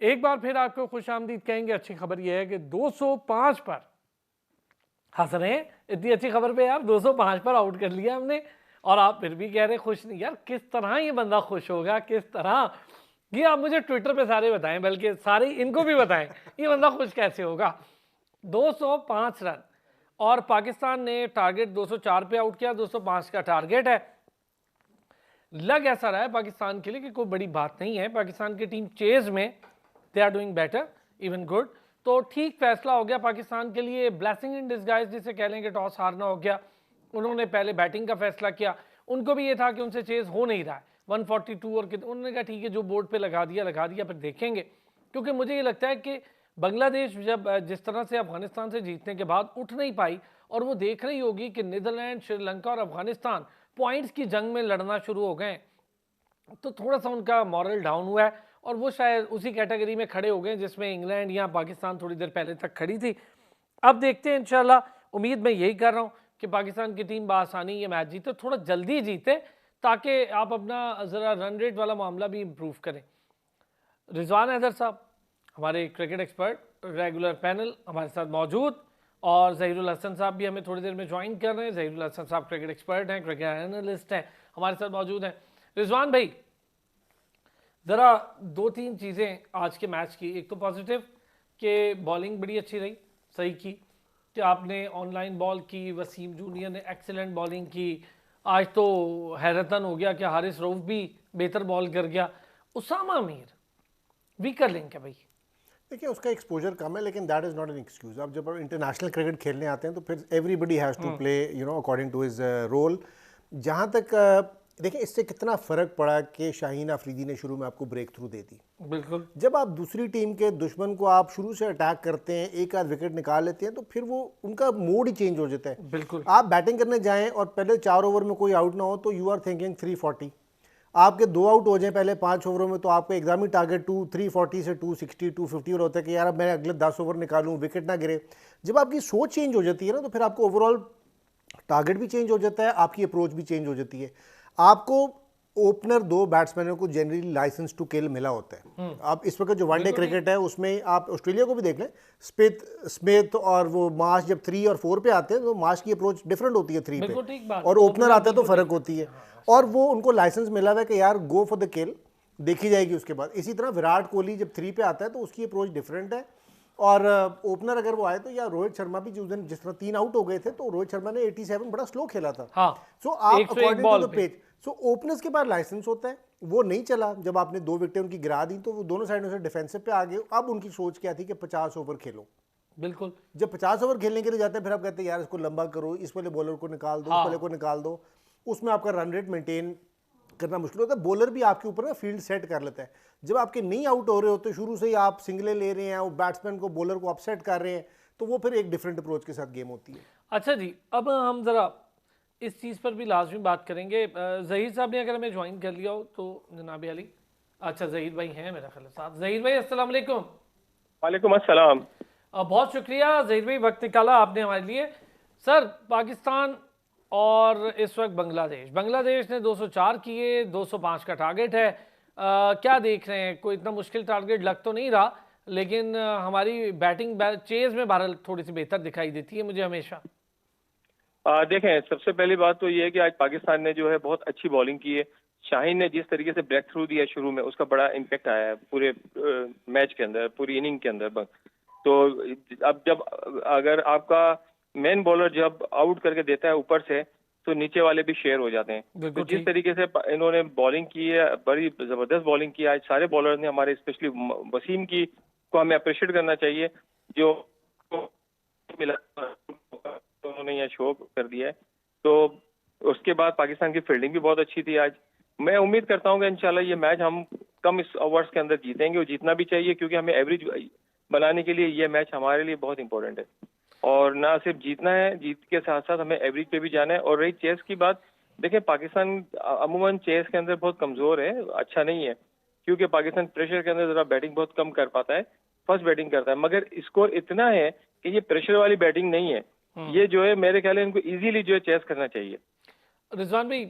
एक बार फिर आपको खुशामदीद कहेंगे। अच्छी खबर यह है कि 205 पर हंस रहे हैं, इतनी अच्छी खबर पे यार 205 पर आउट कर लिया हमने और आप फिर भी कह रहे खुश नहीं। यार किस तरह ये बंदा खुश होगा, किस तरह ये आप मुझे ट्विटर पे सारे बताएं, बल्कि सारे इनको भी बताएं ये बंदा खुश कैसे होगा। 205 रन और पाकिस्तान ने टारगेट 204 पे आउट किया, 205 का टारगेट है। लग ऐसा रहा है पाकिस्तान के लिए कि कोई बड़ी बात नहीं है। पाकिस्तान की टीम चेज में they are doing better, even good. तो ठीक फैसला हो गया पाकिस्तान के लिए, ब्लेसिंग इन डिस्गाइज जिसे कह लें कि टॉस हारना हो गया। उन्होंने पहले बैटिंग का फैसला किया, उनको भी ये था कि उनसे चेज हो नहीं रहा है 142 और उन्होंने कहा ठीक है जो बोर्ड पे लगा दिया फिर देखेंगे। क्योंकि मुझे ये लगता है कि बांग्लादेश जब जिस तरह से अफगानिस्तान से जीतने के बाद उठ नहीं पाई और वो देख रही होगी कि नीदरलैंड, श्रीलंका और अफगानिस्तान पॉइंट्स की जंग में लड़ना शुरू हो गए, तो थोड़ा सा उनका मॉरल डाउन हुआ है और वो शायद उसी कैटेगरी में खड़े हो गए जिसमें इंग्लैंड या पाकिस्तान थोड़ी देर पहले तक खड़ी थी। अब देखते हैं इंशाल्लाह, उम्मीद मैं यही कर रहा हूँ कि पाकिस्तान की टीम बासानी ये मैच जीते, थोड़ा जल्दी जीते ताकि आप अपना ज़रा रन रेट वाला मामला भी इम्प्रूव करें। रिजवान हैदर साहब हमारे क्रिकेट एक्सपर्ट, रेगुलर पैनल हमारे साथ मौजूद, और ज़हीरुल हसन साहब भी हमें थोड़ी देर में ज्वाइन कर रहे हैं। ज़हीरुल हसन साहब क्रिकेट एक्सपर्ट हैं, क्रिकेट एनालिस्ट हैं, हमारे साथ मौजूद हैं। रिजवान भाई ज़रा दो तीन चीज़ें आज के मैच की, एक तो पॉजिटिव कि बॉलिंग बड़ी अच्छी रही, सही की कि आपने ऑनलाइन बॉल की, वसीम जूनियर ने एक्सीलेंट बॉलिंग की। आज तो हैरतन हो गया कि हारिस रऊफ भी बेहतर बॉल कर गया। उसामा मीर वीकर लिंक है भाई। देखिए उसका एक्सपोजर कम है, लेकिन that is not an excuse. आप जब इंटरनेशनल क्रिकेट खेलने आते हैं तो फिर everybody has to play according to his role. जहाँ तक देखिए इससे कितना फ़र्क पड़ा कि शाहीन अफरीदी ने शुरू में आपको ब्रेक थ्रू दे दी। बिल्कुल, जब आप दूसरी टीम के दुश्मन को आप शुरू से अटैक करते हैं, एक आध विकेट निकाल लेते हैं, तो फिर वो उनका मोड ही चेंज हो जाता है। बिल्कुल। आप बैटिंग करने जाएं और पहले 4 ओवर में कोई आउट ना हो तो यू आर थिंकिंग 340। आपके 2 आउट हो जाएं पहले 5 ओवरों में तो आपका एकदम ही टारगेट 340 से 260 250 और होता है कि यार अब मैं अगले 10 ओवर निकालूं, विकेट ना गिरे। जब आपकी सोच चेंज हो जाती है ना, तो फिर आपको ओवरऑल टारगेट भी चेंज हो जाता है, आपकी अप्रोच भी चेंज हो जाती है। आपको ओपनर 2 बैट्समैनों को जनरली लाइसेंस टू किल मिला होता है। आप इस वक्त जो वनडे क्रिकेट है उसमें आप ऑस्ट्रेलिया को भी देख लें, स्मिथ और वो मार्श जब 3 और 4 पे आते हैं तो मार्श की अप्रोच डिफरेंट होती है 3 पे, और ओपनर आता है तो फर्क होती है। और वो उनको लाइसेंस मिला हुआ है कि यार गो फॉर द किल, देखी जाएगी उसके बाद। इसी तरह विराट कोहली जब 3 पे आता है तो उसकी अप्रोच डिफरेंट है। और ओपनर अगर वो आए तो, या रोहित शर्मा भी जिस दिन जिस तरह 3 आउट हो गए थे तो रोहित शर्मा ने 87 बड़ा स्लो खेला था। सो आप according to the page, so openers के पास लाइसेंस होता है, वो नहीं चला। जब आपने 2 विकेटें उनकी गिरा दी तो वो दोनों साइडों से डिफेंसिव पे आ गए। अब उनकी सोच क्या थी कि 50 ओवर खेलो। बिल्कुल, जब 50 ओवर खेलने के लिए जाते हैं फिर आप कहते हैं यार इसको लंबा करो, इस वाले बॉलर को निकाल दो, उस वाले को निकाल दो। उसमें आपका रन रेट मेंटेन करना मुश्किल होता है। बॉलर भी आपके ऊपर ना फील्ड सेट कर लेता है। जब आपके नहीं आउट हो रहे होते, शुरू से ही आप सिंगले ले रहे हैं, वो बैट्समैन को, बॉलर को अपसेट कर रहे हैं, तो वो फिर एक डिफरेंट अप्रोच के साथ गेम होती है। अच्छा जी, अब हम ज़रा इस चीज़ पर भी लाजमी बात करेंगे। ज़हीर साहब ने अगर हमें ज्वाइन कर लिया हो तो जनाब अली। अच्छा ज़हीर भाई हैं मेरा ख्याल साथ। ज़हीर भाई अस्सलाम वालेकुम। वालेकुम अस्सलाम। बहुत शुक्रिया ज़हीर भाई, वक्त निकाला आपने हमारे लिए। सर पाकिस्तान और इस वक्त बांग्लादेश ने 204 किए, 205 का टारगेट है। क्या देख रहे हैं, कोई इतना मुश्किल टारगेट लग तो नहीं रहा, लेकिन हमारी बैटिंग चेज में बहरहाल थोड़ी सी बेहतर दिखाई देती है मुझे हमेशा। देखें, सबसे पहली बात तो ये है कि आज पाकिस्तान ने जो है बहुत अच्छी बॉलिंग की है। शाहीन ने जिस तरीके से ब्रेक थ्रू दिया शुरू में, उसका बड़ा इम्पैक्ट आया है पूरे मैच के अंदर, पूरी इनिंग के अंदर। तो अब जब अगर आपका मेन बॉलर जब आउट करके देता है ऊपर से, तो नीचे वाले भी शेयर हो जाते हैं। तो जिस तरीके से इन्होंने बॉलिंग की है, बड़ी जबरदस्त बॉलिंग की है आज सारे बॉलर ने हमारे, स्पेशली वसीम की को हमें अप्रिशिएट करना चाहिए जो मिला उन्होंने यहाँ शो कर दिया है। तो उसके बाद पाकिस्तान की फील्डिंग भी बहुत अच्छी थी आज। मैं उम्मीद करता हूँ कि इंशाल्लाह ये मैच हम कम इस ओवर्स के अंदर जीतेंगे, और जीतना भी चाहिए क्योंकि हमें एवरेज बनाने के लिए ये मैच हमारे लिए बहुत इंपॉर्टेंट है। और ना सिर्फ जीतना है, जीत के साथ साथ हमें एवरेज पे भी जाना है। और रही चेस की बात, देखिए पाकिस्तान अमूमन चेस के अंदर बहुत कमजोर है, अच्छा नहीं है, क्योंकि पाकिस्तान प्रेशर के अंदर जरा बैटिंग बहुत कम कर पाता है, फर्स्ट बैटिंग करता है। मगर स्कोर इतना है कि ये प्रेशर वाली बैटिंग नहीं है, ये जो है मेरे ख्याल इनको इजीली जो है चेस करना चाहिए। रिजवान भाई,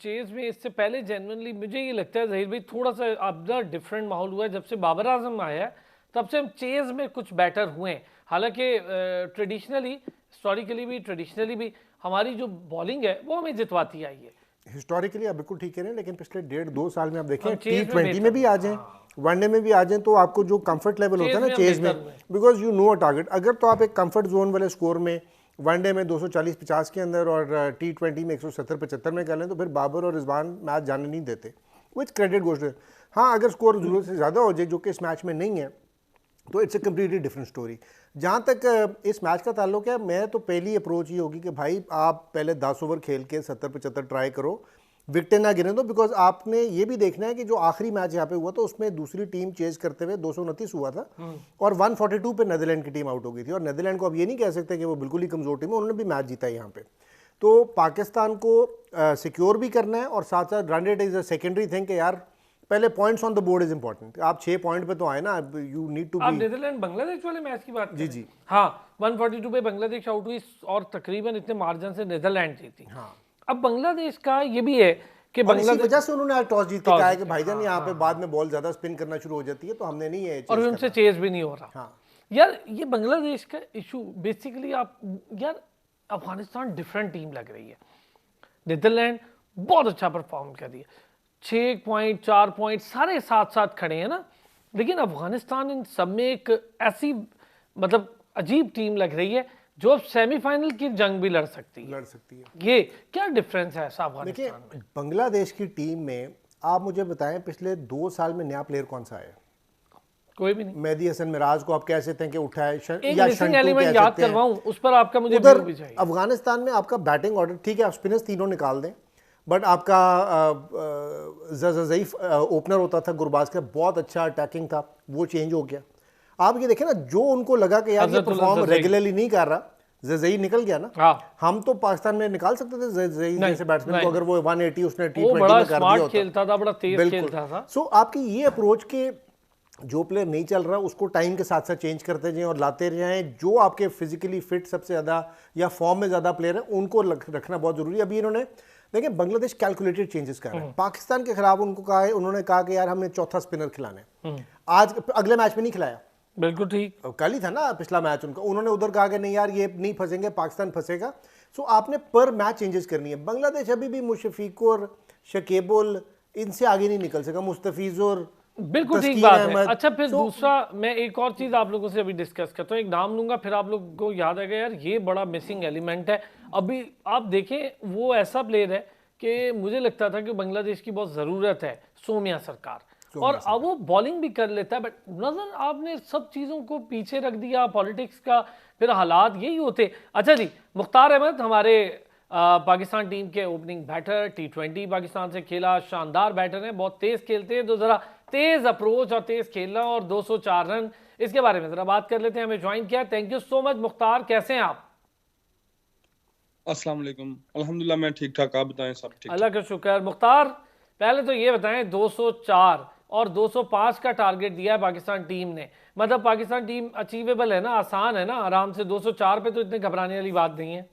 चेज में इससे पहले जेन्युइनली मुझे ये लगता है जहीर भाई थोड़ा सा अब डिफरेंट माहौल हुआ है जब से बाबर आजम आया है, तब से हम चेज में कुछ बेटर हुए हैं। हालांकि ट्रेडिशनली ट्रेडिशनली भी हमारी जो बॉलिंग है वो हमें जितवाती आई है। हिस्टोरिकली आप बिल्कुल ठीक कह रहे हैं, लेकिन पिछले 1.5-2 साल में आप देखें हम चेज में T20 में भी आ जाएं, वनडे में भी आ जाएं, तो आपको जो कंफर्ट लेवल होता है ना में चेज में, बेहतर हुए। Because you know a target. अगर तो आप एक कंफर्ट जोन वाले स्कोर में वनडे में 240-50 के अंदर और T20 में 170-75 में कर लें, तो फिर बाबर और रिजवान मैच जाने नहीं देते, विच क्रेडिट गोज टू। हाँ, अगर स्कोर जरूरत से ज़्यादा हो जाए, जो कि इस मैच में नहीं है, तो it's a completely different story. जहाँ तक इस मैच का ताल्लुक है, मैं तो पहली अप्रोच ही होगी कि भाई आप पहले 10 ओवर खेल के 70-75 ट्राई करो, विकेटें ना गिरें दो, बिकॉज आपने ये भी देखना है कि जो आखिरी मैच यहाँ पे हुआ था उसमें दूसरी टीम चेज करते हुए 229 हुआ था और 142 पे नीदरलैंड की टीम आउट हो गई थी। और नीदरलैंड को अब ये नहीं कह सकते कि वो बिल्कुल ही कमजोर टीम है, उन्होंने भी मैच जीता है यहाँ पे। तो पाकिस्तान को सिक्योर भी करना है और साथ साथ run rate is a secondary thing कि यार पहले points on the board is important. आप 6 पॉइंट पे तो आए ना, यू नीड टू आप बी। नीदरलैंड बांग्लादेश वाले मैच की बात जी करें? जी हाँ, 142 पे बांग्लादेश आउट हुई और तकरीबन इतने मार्जिन से नीदरलैंड जीती। हाँ, अब बांग्लादेश का ये भी है कि और इसी बांग्लादेश, वजह से उन्होंने आज टॉस जीत के टॉस कहा है कि जीता, भाईजान यहाँ पे बाद में बॉल ज्यादा स्पिन करना शुरू हो जाती है, तो हमने नहीं है और चेज उनसे करना। चेज भी नहीं हो रहा। हाँ, यार ये बांग्लादेश का इशू बेसिकली, आप यार अफगानिस्तान डिफरेंट टीम लग रही है। नीदरलैंड बहुत अच्छा परफॉर्म कर रही है, 6 पॉइंट 4 पॉइंट सारे साथ साथ खड़े हैं ना, लेकिन अफगानिस्तान इन सब में एक ऐसी मतलब अजीब टीम लग रही है जो अब सेमीफाइनल की जंग भी लड़ सकती है। ये क्या डिफरेंस है ऐसा देखिए अफगानिस्तान में? बांग्लादेश की टीम में आप मुझे बताएं पिछले 2 साल में नया प्लेयर कौन सा है? कोई भी नहीं। मेहदी हसन मिराज को आप कह सकते हैं कि उठाए एक या मिसिंग शंटू एलिमेंट कह याद सकते हैं। करवाऊं, उस पर आपका मुझे उधर व्यू भी चाहिए। अफगानिस्तान में आपका बैटिंग ऑर्डर ठीक है, आप स्पिनर्स तीनों निकाल दें, बट आपका ज़ईफ ओपनर होता था गुरबाज का, बहुत अच्छा अटैकिंग था, वो चेंज हो गया। आप ये देखें ना, जो उनको लगा कि यार ये परफॉर्म रेगुलरली नहीं कर रहा, ज़ई निकल गया ना। हाँ, हम तो पाकिस्तान में निकाल सकते थे ज़ई जैसे बैट्समैन को, अगर वो 180 उसने वो T20 बड़ा में कर दिया स्मार्ट होता। खेलता था, बड़ा तेज खेलता था। सो आपकी ये अप्रोच के जो प्लेयर नहीं चल रहा उसको टाइम के साथ साथ चेंज करते जाएं और लाते जाएं, जो आपके फिजिकली फिट सबसे ज़्यादा या फॉर्म में ज़्यादा प्लेयर है उनको रखना बहुत जरूरी है। अभी इन्होंने देखिए बांग्लादेश कैलकुलेटेड चेंजेस कर रहे हैं। पाकिस्तान के खिलाफ उनको कहा है, उन्होंने कहा कि यार हमने चौथा स्पिनर खिलाना है, आज अगले मैच में नहीं खिलाया, बिल्कुल ठीक। कल ही था ना पिछला मैच उनका, उन्होंने उधर कहा कि नहीं यार ये नहीं फंसेंगे, पाकिस्तान फंसेगा। सो आपने पर मैच चेंजेस करनी है। बांग्लादेश अभी भी मुशफीक और शकीबुल इनसे आगे नहीं निकल सका, मुस्तफीज और बिल्कुल ठीक बात है। अच्छा, फिर दूसरा मैं एक और चीज आप लोगों से अभी डिस्कस करता हूँ, एक नाम लूंगा, फिर आप लोगों को याद आएगा यार ये बड़ा मिसिंग एलिमेंट है। अभी आप देखें वो ऐसा प्लेयर है कि मुझे लगता था कि बांग्लादेश की बहुत ज़रूरत है, सोम्या सरकार, और अब वो बॉलिंग भी कर लेता है, बट नजर आपने सब चीज़ों को पीछे रख दिया, पॉलिटिक्स का, फिर हालात यही होते। अच्छा जी, मुख्तार अहमद हमारे पाकिस्तान टीम के ओपनिंग बैटर, T20 पाकिस्तान से खेला, शानदार बैटर हैं, बहुत तेज़ खेलते हैं, तो ज़रा तेज़ अप्रोच और तेज़ खेलना और 204 रन, इसके बारे में ज़रा बात कर लेते हैं। हमें ज्वाइन किया, thank you so much Mukhtar, कैसे हैं आप? अस्सलाम वालेकुम, अल्हम्दुलिल्लाह मैं ठीक ठाक, आप बताएं? सब ठीक? अल्लाह का शुक्र। मुख्तार पहले तो ये बताएं, 204 और 205 का टारगेट दिया है पाकिस्तान टीम ने, मतलब पाकिस्तान टीम अचीवेबल है ना, आसान है ना, आराम से 204 पे तो इतने घबराने वाली बात नहीं है।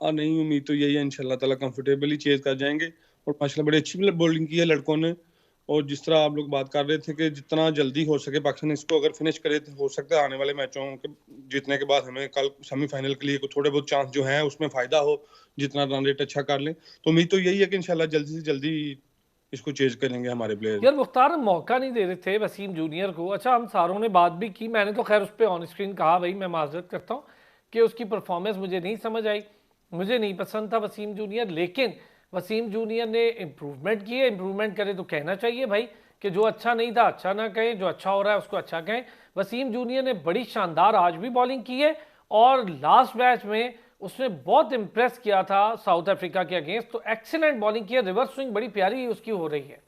नहीं, उम्मीद तो यही है इंशाल्लाह ताला कंफर्टेबली चेज कर जाएंगे। और माशाल्लाह बड़ी अच्छी बॉलिंग की है लड़कों ने, और जिस तरह आप लोग बात कर रहे थे कि जितना जल्दी हो सके पाकिस्तान इसको अगर फिनिश करे तो हो सकता है आने वाले मैचों के जीतने के बाद हमें कल सेमीफाइनल के लिए थोड़े बहुत चांस जो हैं उसमें फायदा हो, जितना रन रेट अच्छा कर लें। तो उम्मीद तो यही है कि इंशाल्लाह जल्दी से जल्दी इसको चेज करेंगे हमारे प्लेयर। यार मुख्तार, हम मौका नहीं दे रहे थे वसीम जूनियर को। अच्छा, हम सारों ने बात भी की, मैंने तो खैर उस पर ऑन स्क्रीन कहा, भाई मैं माजरत करता हूँ कि उसकी परफॉर्मेंस मुझे नहीं समझ आई, मुझे नहीं पसंद था वसीम जूनियर, लेकिन वसीम जूनियर ने इम्प्रूवमेंट की है, इम्प्रूवमेंट करे तो कहना चाहिए भाई कि जो अच्छा नहीं था अच्छा ना कहें, जो अच्छा हो रहा है उसको अच्छा कहें। वसीम जूनियर ने बड़ी शानदार आज भी बॉलिंग की है, और लास्ट मैच में उसने बहुत इंप्रेस किया था साउथ अफ्रीका के अगेंस्ट, तो एक्सीलेंट बॉलिंग की है, रिवर्स स्विंग बड़ी प्यारी उसकी हो रही है।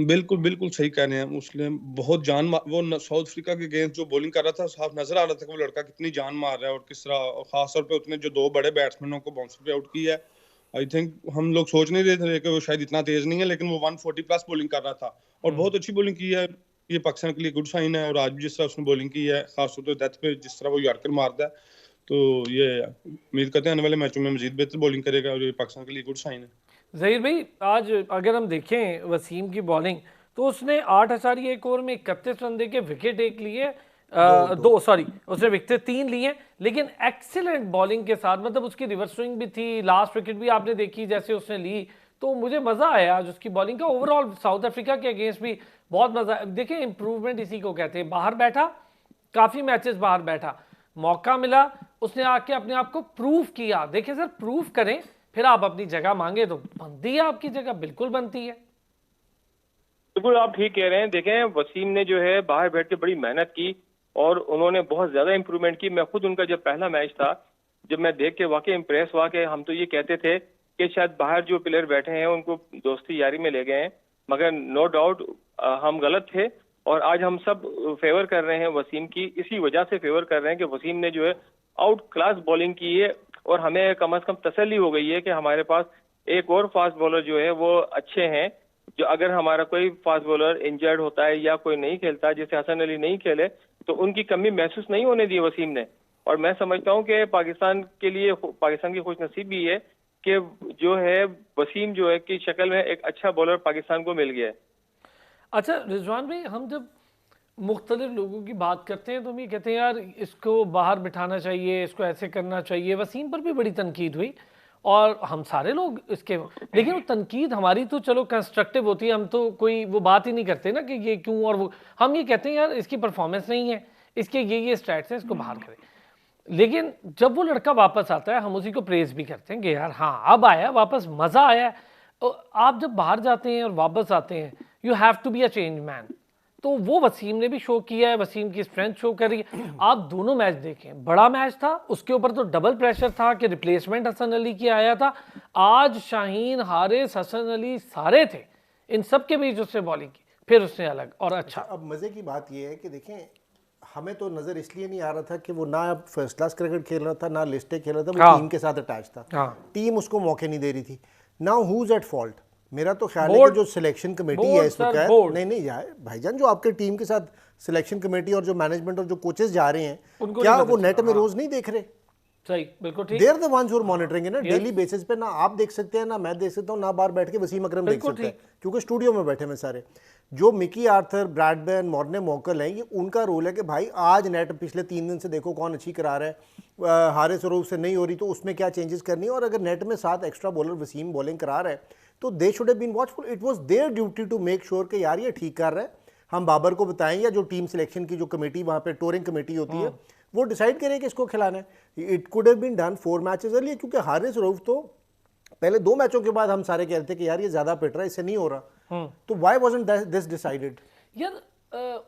बिल्कुल बिल्कुल सही कह रहे हैं, उसने बहुत वो साउथ अफ्रीका के अगेंस्ट जो बॉलिंग कर रहा था, साफ नजर आ रहा था कि वो लड़का कितनी जान मार रहा है और किस तरह, खासतौर पे उसने जो 2 बड़े बैट्समैनों को बाउंसर पे आउट किया है। आई थिंक हम लोग सोच नहीं रहे थे कि वो शायद इतना तेज नहीं है, लेकिन वो 140 प्लस बॉलिंग कर रहा था और बहुत अच्छी बॉलिंग की है। ये पाकिस्तान के लिए गुड साइन है, और आज भी जिस तरह उसने बॉलिंग की है, खासतौर पर डेथ पे जिस तरह वो यॉर्कर मारता है, तो ये उम्मीद करते हैं आने वाले मैचों में मजीद बेहतर बॉलिंग करेगा और ये पाकिस्तान के लिए गुड साइन है। ज़हीर भाई, आज अगर हम देखें वसीम की बॉलिंग, तो उसने 8 ओवर में 31 रन दे के विकेट एक लिए, उसने विकेट 3 लिए, लेकिन एक्सीलेंट बॉलिंग के साथ, मतलब उसकी रिवर्स स्विंग भी थी, लास्ट विकेट भी आपने देखी जैसे उसने ली, तो मुझे मज़ा आया आज उसकी बॉलिंग का। ओवरऑल साउथ अफ्रीका के अगेंस्ट भी बहुत मज़ा। देखिए, इंप्रूवमेंट इसी को कहते हैं। बाहर बैठा, काफ़ी मैचेस बाहर बैठा, मौका मिला, उसने आके अपने आप को प्रूव किया। देखिए सर, प्रूव करें फिर आप अपनी जगह मांगे तो बनती है, आपकी जगह बिल्कुल बनती है। बिल्कुल आप ठीक कह रहे हैं। देखें, वसीम ने जो है बाहर बैठ के बड़ी मेहनत की और उन्होंने बहुत ज्यादा इंप्रूवमेंट की। मैं खुद उनका जब पहला मैच था, जब मैं देख के वाकई इंप्रेस हुआ कि हम तो ये कहते थे कि शायद बाहर जो प्लेयर बैठे हैं उनको दोस्ती यारी में ले गए हैं, मगर नो डाउट हम गलत थे। और आज हम सब फेवर कर रहे हैं वसीम की, इसी वजह से फेवर कर रहे हैं कि वसीम ने जो है आउट क्लास बॉलिंग की है और हमें कम से कम तसल्ली हो गई है कि हमारे पास एक और फास्ट बॉलर जो है वो अच्छे हैं। जो अगर हमारा कोई फास्ट बॉलर इंजर्ड होता है या कोई नहीं खेलता, जैसे हसन अली नहीं खेले, तो उनकी कमी महसूस नहीं होने दी वसीम ने। और मैं समझता हूं कि पाकिस्तान के लिए, पाकिस्तान की खुशनसीबी है कि जो है वसीम जो है की शक्ल में एक अच्छा बॉलर पाकिस्तान को मिल गया है। अच्छा रिजवान भाई, हम जब मुख्तलिफ लोगों की बात करते हैं तो हम ये कहते हैं यार इसको बाहर बिठाना चाहिए, इसको ऐसे करना चाहिए। वसीम पर भी बड़ी तनकीद हुई और हम सारे लोग इसके, लेकिन वो तनकीद हमारी तो चलो कंस्ट्रक्टिव होती है, हम तो कोई वो बात ही नहीं करते ना कि ये क्यों और वो। हम ये कहते हैं यार इसकी परफॉर्मेंस नहीं है, इसके ये स्टैट्स हैं, इसको बाहर करें। लेकिन जब वो लड़का वापस आता है हम उसी को प्रेज भी करते हैं कि यार हाँ अब आया वापस, मज़ा आया है। आप जब बाहर जाते हैं और वापस आते हैं, you have to be a change man. तो वो वसीम ने भी शो किया है, वसीम की स्ट्रेंथ शो कर रही है। आप दोनों मैच देखें, बड़ा मैच था, उसके ऊपर तो डबल प्रेशर था कि रिप्लेसमेंट हसन अली की आया था। आज शाहीन, हारिस, हसन अली सारे थे, इन सब के बीच उसने बॉलिंग की, फिर उसने अलग और अच्छा। अब मज़े की बात यह है कि देखें, हमें तो नज़र इसलिए नहीं आ रहा था कि वो ना फर्स्ट क्लास क्रिकेट खेल रहा था, ना लिस्टे खेल रहा था, वो हाँ। टीम के साथ अटैच था। हाँ। टीम उसको मौके नहीं दे रही थी। Now who at fault? मेरा तो ख्याल है कि जो सिलेक्शन कमेटी है इस वक्त, नहीं यार भाईजान, जो आपके टीम के साथ सिलेक्शन कमेटी और जो मैनेजमेंट और जो कोचेस जा रहे हैं, क्या वो नेट में रोज नहीं देख रहे? सही, बिल्कुल ठीक। They're the ones who are monitoring है ना, डेली बेसिस पे। ना आप देख सकते हैं, ना मैं देख सकता हूँ, ना बाहर बैठ के वसीम अकरम देख सकते हैं, क्योंकि स्टूडियो में बैठे हैं सारे। जो मिकी आर्थर, ब्रैडबर्न, मॉर्ने मॉकल हैं, ये उनका रोल है कि भाई आज नेट पिछले 3 दिन से देखो कौन अच्छी करा रहा है, हारिस और से नहीं हो रही तो उसमें क्या चेंजेस करनी है। और अगर नेट में 7 एक्स्ट्रा बॉलर वसीम बॉलिंग करा रहा है तो they should have been watchful. It was their duty to make sure कि यार ये ठीक कर रहा है। हम बाबर को बताएं, या जो टीम सिलेक्शन की जो कमेटी वहाँ पे टूरिंग कमेटी होती है, वो डिसाइड करे कि इसको खिलाना है। It could have been done 4 matches earlier, क्योंकि हारिस रऊफ तो पहले 2 मैचों के बाद हम सारे कहते थे कि यार ये ज्यादा पिट रहा है, इससे नहीं हो रहा। तो व्हाई वाजंट दिस डिसाइडेड? यार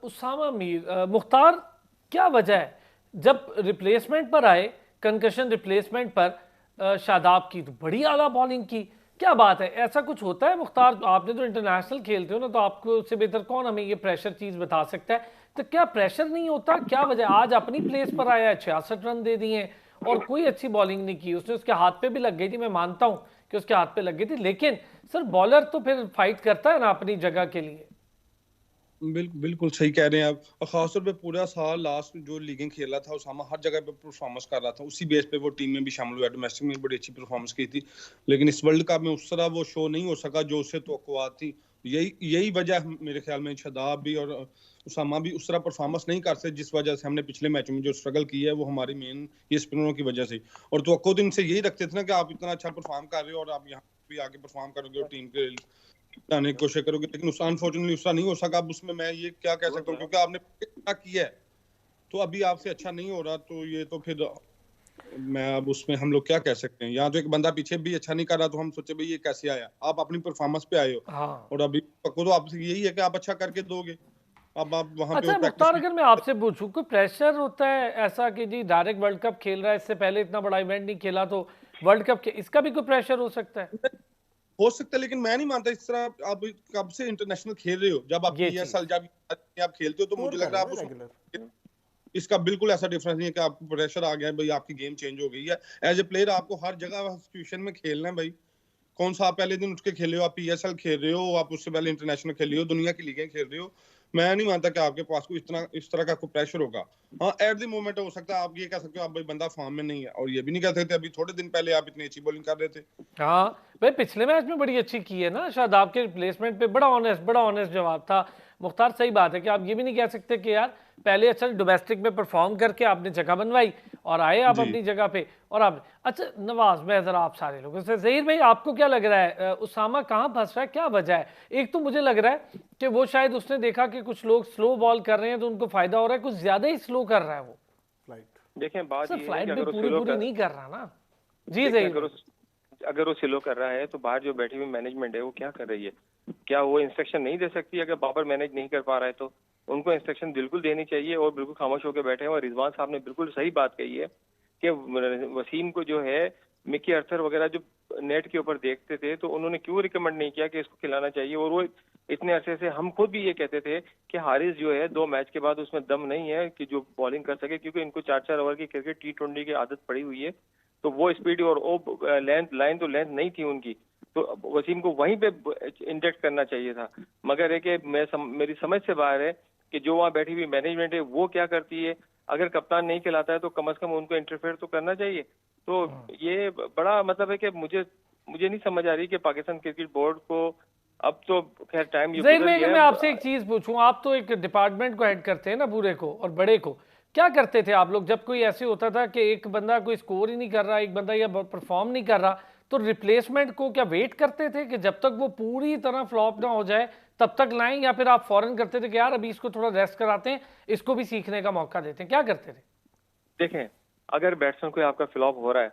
उसामा मीर, मुख्तार, क्या वजह है जब रिप्लेसमेंट पर आए, कंकशन रिप्लेसमेंट पर शादाब की तो बड़ी आला बॉलिंग की, क्या बात है? ऐसा कुछ होता है मुख्तार? आपने तो इंटरनेशनल खेलते हो ना, तो आपको उससे बेहतर कौन हमें ये प्रेशर चीज़ बता सकता है। तो क्या प्रेशर नहीं होता? क्या वजह? आज अपनी प्लेस पर आया है, 66 रन दे दिए और कोई अच्छी बॉलिंग नहीं की उसने। उसके हाथ पे भी लग गई थी, मैं मानता हूँ कि उसके हाथ पे लग गई थी, लेकिन सर बॉलर तो फिर फाइट करता है ना अपनी जगह के लिए। बिल्कुल सही कह रहे हैं आप। और खासतौर पे पूरा साल लास्ट जो लीगें खेला था उसामा हर जगह पे परफॉर्मेंस कर रहा था, उसी बेस पे वो टीम में भी शामिल हुआ। डोमेस्टिक में बड़ी अच्छी परफॉर्मेंस की थी, लेकिन इस वर्ल्ड कप में उस तरह वो शो नहीं हो सका जो उससे तवक्कुआत थी। यही वजह मेरे ख्याल में शादाब भी और उसामा भी उस तरह परफॉर्मेंस नहीं कर सकते, जिस वजह से हमने पिछले मैचों में जो स्ट्रगल की है वो हमारी मेन ये स्पिनरों की वजह से। और तवक्को तो इनसे यही रखते थे ना कि आप इतना अच्छा परफॉर्म कर रहे हो और आप यहाँ भी आगे परफॉर्म करोगे और टीम के जाने की कोशिश करोगे, लेकिन उसका अनफॉर्चुनेटली उसका नहीं हो सका। अब उसमें मैं ये क्या कह सकता हूँ, क्योंकि आपने क्या किया है तो अभी आपसे अच्छा नहीं हो रहा, तो ये तो फिर मैं अब उसमें हम लोग क्या कह सकते हैं। यहाँ तो एक बंदा पीछे भी अच्छा नहीं कर रहा तो हम सोचे भाई ये कैसे आया, आप अपनी परफॉर्मेंस पे आए हो। हाँ। और अभी पक्को तो आपसे यही है कि आप अच्छा करके दोगे। अब आप वहाँ अच्छा पे मुख्तार, अगर मैं आपसे पूछूं, कोई प्रेशर होता है ऐसा कि जी डायरेक्ट वर्ल्ड कप खेल रहा है, इससे पहले इतना बड़ा इवेंट नहीं खेला तो वर्ल्ड कप इसका भी कोई प्रेशर हो सकता है? हो सकता है, लेकिन मैं नहीं मानता इस तरह। आप कब से इंटरनेशनल खेल रहे हो, जब आप पीएसएल जब आप खेलते हो तो मुझे लग रहा है आप इसका बिल्कुल ऐसा डिफरेंस नहीं है कि आपको प्रेशर आ गया है भाई, आपकी गेम चेंज हो गई है। एज ए प्लेयर आपको हर जगह सिचुएशन में खेलना है भाई। कौन सा आप पहले दिन उठ के खेले हो, आप पीएसएल खेल रहे हो, आप उससे पहले इंटरनेशनल खेल रहे हो, दुनिया की लीगें खेल रहे हो, मैं नहीं मानता कि आपके पास कोई इस तरह का कोई प्रेशर होगा। हाँ, एट द मोमेंट हो सकता है आप ये कह सकते हो आप भाई बंदा फॉर्म में नहीं है, और ये भी नहीं कह सकते अभी थोड़े दिन पहले आप इतनी अच्छी बॉलिंग कर रहे थे। हाँ भाई, पिछले मैच में बड़ी अच्छी की है ना शादाब के रिप्लेसमेंट पे, बड़ा ऑनेस्ट जवाब था मुख्तार। सही बात है कि आप ये भी नहीं कह सकते कि यार पहले अच्छा डोमेस्टिक में परफॉर्म करके आपने जगह बनवाई और आए आप अपनी जगह पे, और आप अच्छा नवाज, मैं जरा आप सारे लोगों से, ज़हीर भाई आपको क्या लग रहा है उसामा कहाँ फंस रहा है, क्या वजह है? एक तो मुझे लग रहा है कि वो शायद उसने देखा कि कुछ लोग स्लो बॉल कर रहे हैं तो उनको फायदा हो रहा है, कुछ ज्यादा ही स्लो कर रहा है वो। देखें बात सर ये है फ्लाइट कि भी अगर पूरी नहीं कर रहा ना जी। देखिए, ज़हीर अगर वो स्लो कर रहा है तो बाहर जो बैठी हुई मैनेजमेंट है वो क्या कर रही है? क्या वो इंस्ट्रक्शन नहीं दे सकती? अगर बाबर मैनेज नहीं कर पा रहा है तो उनको इंस्ट्रक्शन बिल्कुल देनी चाहिए और बिल्कुल खामोश होकर बैठे हैं। और रिजवान साहब ने बिल्कुल सही बात कही है कि वसीम को जो है मिकी अर्थर वगैरह जो नेट के ऊपर देखते थे तो उन्होंने क्यों रिकमेंड नहीं किया कि इसको खिलाना चाहिए? और वो इतने अरसे से हम खुद भी ये कहते थे कि हारिस जो है 2 मैच के बाद उसमें दम नहीं है कि जो बॉलिंग कर सके, क्योंकि इनको 4-4 ओवर की क्रिकेट T20 की आदत पड़ी हुई है, तो वो स्पीड और वो लेंथ नहीं थी उनकी, तो वसीम को वहीं पे इंजेक्ट करना चाहिए था। मगर है कि मेरी समझ से बाहर है कि जो वहाँ बैठी हुई मैनेजमेंट है वो क्या करती है। अगर कप्तान नहीं खिलाता है तो कम से कम उनको इंटरफेयर तो करना चाहिए। तो ये बड़ा मतलब है कि मुझे नहीं समझ आ रही कि पाकिस्तान क्रिकेट बोर्ड को अब तो खैर टाइम ये ज़हीर गुजर भाई, गया अगर है। मैं आपसे एक चीज पूछूं, आप तो एक डिपार्टमेंट को हेड करते हैं ना पूरे को और बड़े को, क्या करते थे आप लोग जब कोई ऐसे होता था कि एक बंदा कोई स्कोर ही नहीं कर रहा, एक बंदा या परफॉर्म नहीं कर रहा, तो रिप्लेसमेंट को क्या वेट करते थे कि जब तक वो पूरी तरह फ्लॉप ना हो जाए तब तक लाएं, या फिर आप फौरन करते थे कि यार अभी इसको थोड़ा रेस्ट कराते हैं, इसको भी सीखने का मौका देते हैं, क्या करते थे? देखें, अगर बैट्समैन कोई आपका फ्लॉप हो रहा है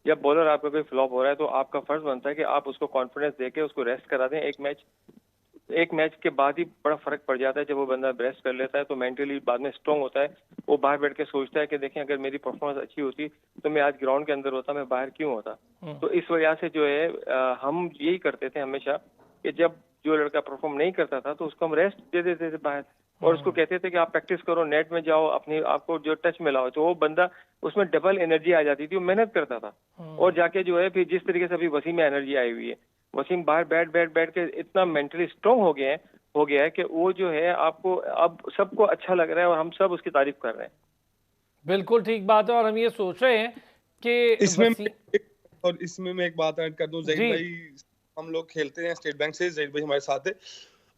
या बॉलर आपका कोई फ्लॉप हो रहा है तो आपका फर्ज बनता है कि आप उसको कॉन्फिडेंस देके उसको रेस्ट करा दें। एक मैच के बाद ही बड़ा फर्क पड़ जाता है। जब वो बंदा रेस्ट कर लेता है तो मेंटली बाद में स्ट्रांग होता है। वो बाहर बैठ के सोचता है कि देखें अगर मेरी परफॉर्मेंस अच्छी होती तो मैं आज ग्राउंड के अंदर होता, मैं बाहर क्यों होता। तो इस वजह से जो है हम यही करते थे हमेशा कि जब जो लड़का परफॉर्म नहीं करता था तो उसको हम रेस्ट दे देते थे बाहर, और उसको कहते थे कि आप प्रैक्टिस करो, नेट में जाओ, अपनी आपको जो टच में लाओ। तो वो बंदा उसमें डबल एनर्जी आ जाती थी, वो मेहनत करता था। और जाके जो है फिर जिस तरीके से अभी वसीम में एनर्जी आई हुई है, वसीम बाहर बैठ के इतना मेंटली स्ट्रांग हो गया है कि वो जो है आपको अब सबको अच्छा लग रहा है और हम सब उसकी तारीफ कर रहे हैं। बिल्कुल ठीक बात है, और हम ये सोच रहे हैं कि इसमें मैं एक बात ऐड कर दूं, ज़हीर भाई हम लोग खेलते हैं स्टेट बैंक से, ज़हीर भाई हमारे साथ है।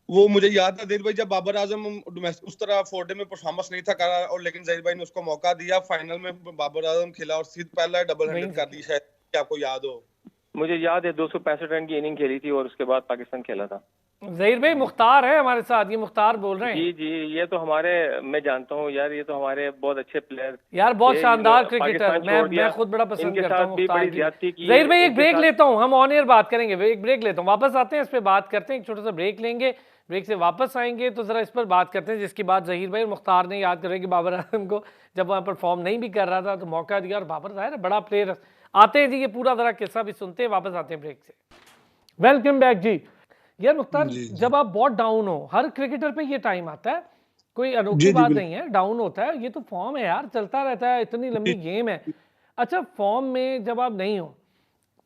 वो मुझे याद है ज़हीर भाई जब बाबर आजम उस तरह 4 डे में परफॉर्मेंस नहीं था कर रहा, और लेकिन ज़हीर भाई ने उसको मौका दिया, फाइनल में बाबर आजम खेला और सीध पहला डबल 100 कर दी, शायद आपको याद हो। मुझे याद है 265 रन की इनिंग खेली थी और उसके बाद पाकिस्तान खेला था। ज़हीर भाई मुख्तार है हमारे साथ, ये मुख्तार बोल रहे हैं। जी, ये तो हमारे, मैं जानता हूँ यार, ये तो हमारे बहुत अच्छे प्लेयर यार, बहुत शानदार क्रिकेटर, मैं खुद बड़ा पसंद करता हूँ मुख्तार की। ज़हीर भाई एक ब्रेक लेता हूँ, हम ऑन एयर बात करेंगे, एक ब्रेक लेता हूँ, वापस आते हैं इस पे बात करते हैं, एक छोटा सा ब्रेक लेंगे, ब्रेक से वापस आएंगे तो जरा इस पर बात करते हैं, जिसकी बात ज़हीर भाई और मुख्तार ने याद करें कि बाबर आजम को जब वहाँ परफॉर्म नहीं भी कर रहा था तो मौका दिया, और बाबर ज़ाहिर है बड़ा प्लेयर। आते हैं जी, ये पूरा जरा किस्सा भी सुनते हैं, वापस आते हैं ब्रेक से। वेलकम बैक जी। यार मुख्तार, जब आप बहुत डाउन हो, हर क्रिकेटर पे ये टाइम आता है, कोई अनोखी बात नहीं है, डाउन होता है, ये तो फॉर्म है यार, चलता रहता है, इतनी लंबी गेम है। अच्छा, फॉर्म में जब आप नहीं हो